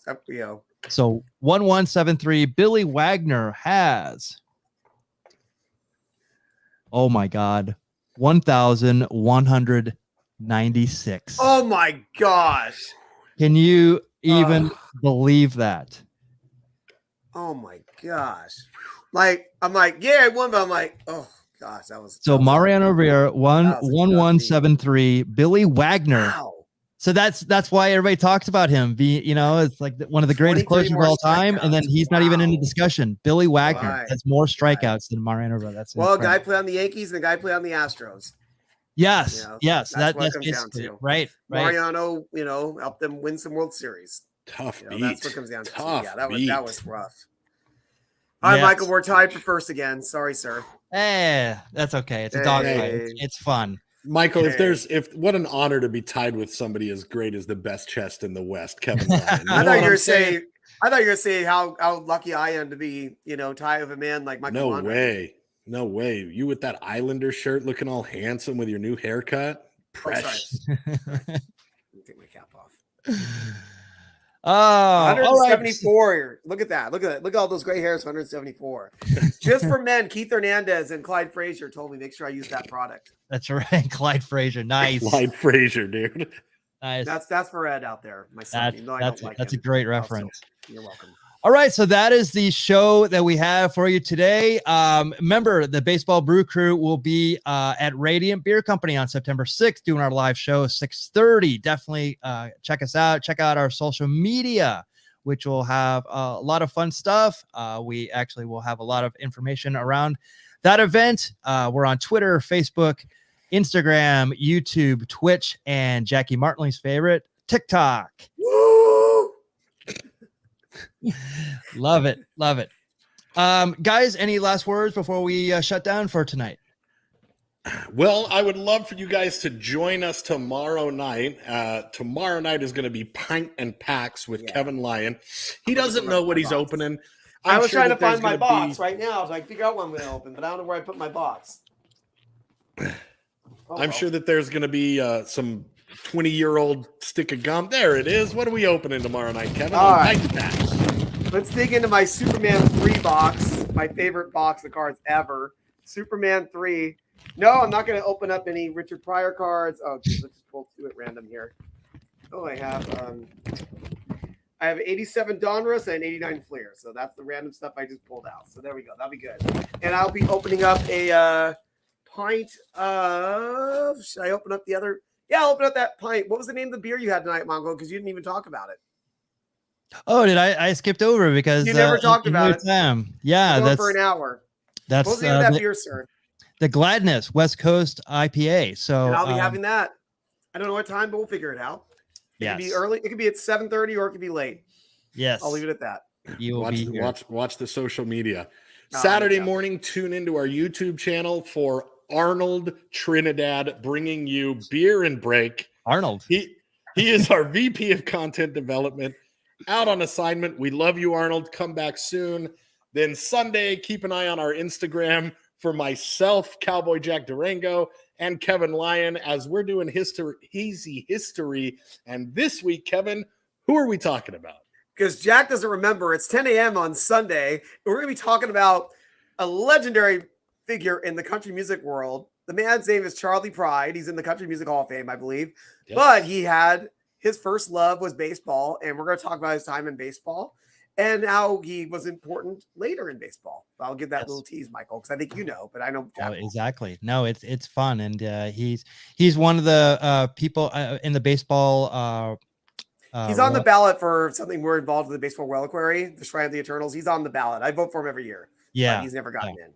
So 1173. Billy Wagner has. Oh my God, 1,196. Oh my gosh! Can you even believe that? Oh my gosh! Like I'm like, yeah, I won, but I'm like, oh gosh, that was so. Mariano Rivera 1173. Billy Wagner. Wow. So that's why everybody talks about him. It's like one of the greatest closers of all time, and then he's not even in the discussion. Billy Wagner has more strikeouts than Mariano Rivera. That's a guy play on the Yankees and a guy play on the Astros. Yes, yes, that's what it comes down to. Right. Mariano, helped them win some World Series. Tough beat. That's what it comes down to. Yeah, that was rough. All right, Michael, we're tied for first again. Sorry, sir. That's okay. It's a dogfight. It's fun. Michael, what an honor to be tied with somebody as great as the best chest in the West, Kevin Lyon. I thought you were saying how lucky I am to be, tied with a man like Michael. No way. You with that Islander shirt looking all handsome with your new haircut. Precious. Take my cap off. 174. Right. Look at that. Look at all those gray hairs. 174. Just for men, Keith Hernandez and Clyde Frazier told me make sure I use that product. That's right, Clyde Frazier. Nice, Clyde Frazier, dude. Nice. That's for Ed out there. My son. That's a great reference. You're welcome. All right, so that is the show that we have for you today. Remember, the Baseball Brew Crew will be at Radiant Beer Company on September 6th doing our live show 6:30. Definitely check us out. Check out our social media, which will have a lot of fun stuff. We actually will have a lot of information around that event. We're on Twitter, Facebook, Instagram, YouTube, Twitch, and Jackie Martinley's favorite, TikTok. Woo! Love it. Guys, any last words before we shut down for tonight? Well, I would love for you guys to join us tomorrow night. Tomorrow night is going to be Pint and Packs with Kevin Lyon. He doesn't know what he's opening. I was trying to find my box right now, so I can figure out when I'm going to open, but I don't know where I put my box. I'm sure that there's going to be some 20-year-old stick of gum. There it is. What are we opening tomorrow night, Kevin? All right. Let's dig into my Superman 3 box, my favorite box of cards ever. Superman 3. No, I'm not going to open up any Richard Pryor cards. Oh, geez, let's just pull two at random here. Oh, I have 87 Donruss and 89 Fleer. So that's the random stuff I just pulled out. So there we go. That'll be good. And I'll be opening up a pint of. Should I open up the other? Yeah, I'll open up that pint. What was the name of the beer you had tonight, Mongo? Because you didn't even talk about it. Oh, did I skipped over because you never talked about it. Yeah, that's for an hour. That's what was the name of that beer, sir? The Gladness West Coast IPA. So and I'll be having that. I don't know what time, but we'll figure it out. It could be early. It could be at 7:30 or it could be late. Yes, I'll leave it at that. You will be here. Watch the social media. Oh, Saturday yeah. morning, tune into our YouTube channel for Arnold Trinidad bringing you Beer and Break. Arnold. He is our VP of Content Development, out on assignment. We love you, Arnold. Come back soon. Then Sunday, keep an eye on our Instagram for myself, Cowboy Jack Durango, and Kevin Lyon, as we're doing hazy history. And this week, Kevin, who are we talking about? Because Jack doesn't remember, it's 10 a.m. on Sunday. We're going to be talking about a legendary figure in the country music world. The man's name is Charlie Pride. He's in the Country Music Hall of Fame, I believe. Yes. But his first love was baseball, and we're going to talk about his time in baseball and how he was important later in baseball. I'll give that little tease, Michael, because I think you know, but I know. Oh, exactly. No, it's fun, and he's one of the people in the baseball. He's on the ballot for something we're involved with the Baseball Reliquary, the Shrine of the Eternals. He's on the ballot. I vote for him every year. Yeah, but he's never gotten in.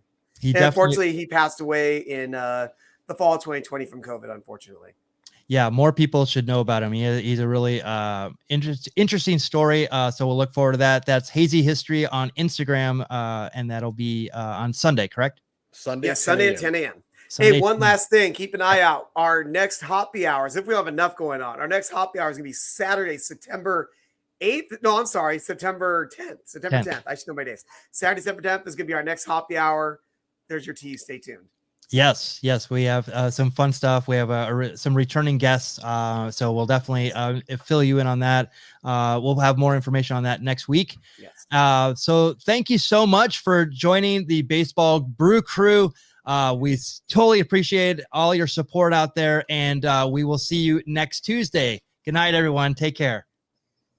Unfortunately, he passed away in the fall of 2020 from COVID. Unfortunately. Yeah, more people should know about him. He's a really interesting story. So we'll look forward to that. That's Hazy History on Instagram, and that'll be on Sunday, correct? Sunday at 10 a.m. Hey, one last thing. Keep an eye out. Our next Hoppy Hours, if we don't have enough going on, our next Hoppy Hour is going to be Saturday, September 8th. No, I'm sorry, September 10th. September 10th. I should know my days. Saturday, September 10th is going to be our next Hoppy Hour. There's your tease. Stay tuned. Yes, we have some fun stuff. We have some returning guests, so we'll definitely fill you in on that. We'll have more information on that next week. Yes. So thank you so much for joining the Baseball Brew Crew. We totally appreciate all your support out there, and we will see you next Tuesday. Good night, everyone. Take care.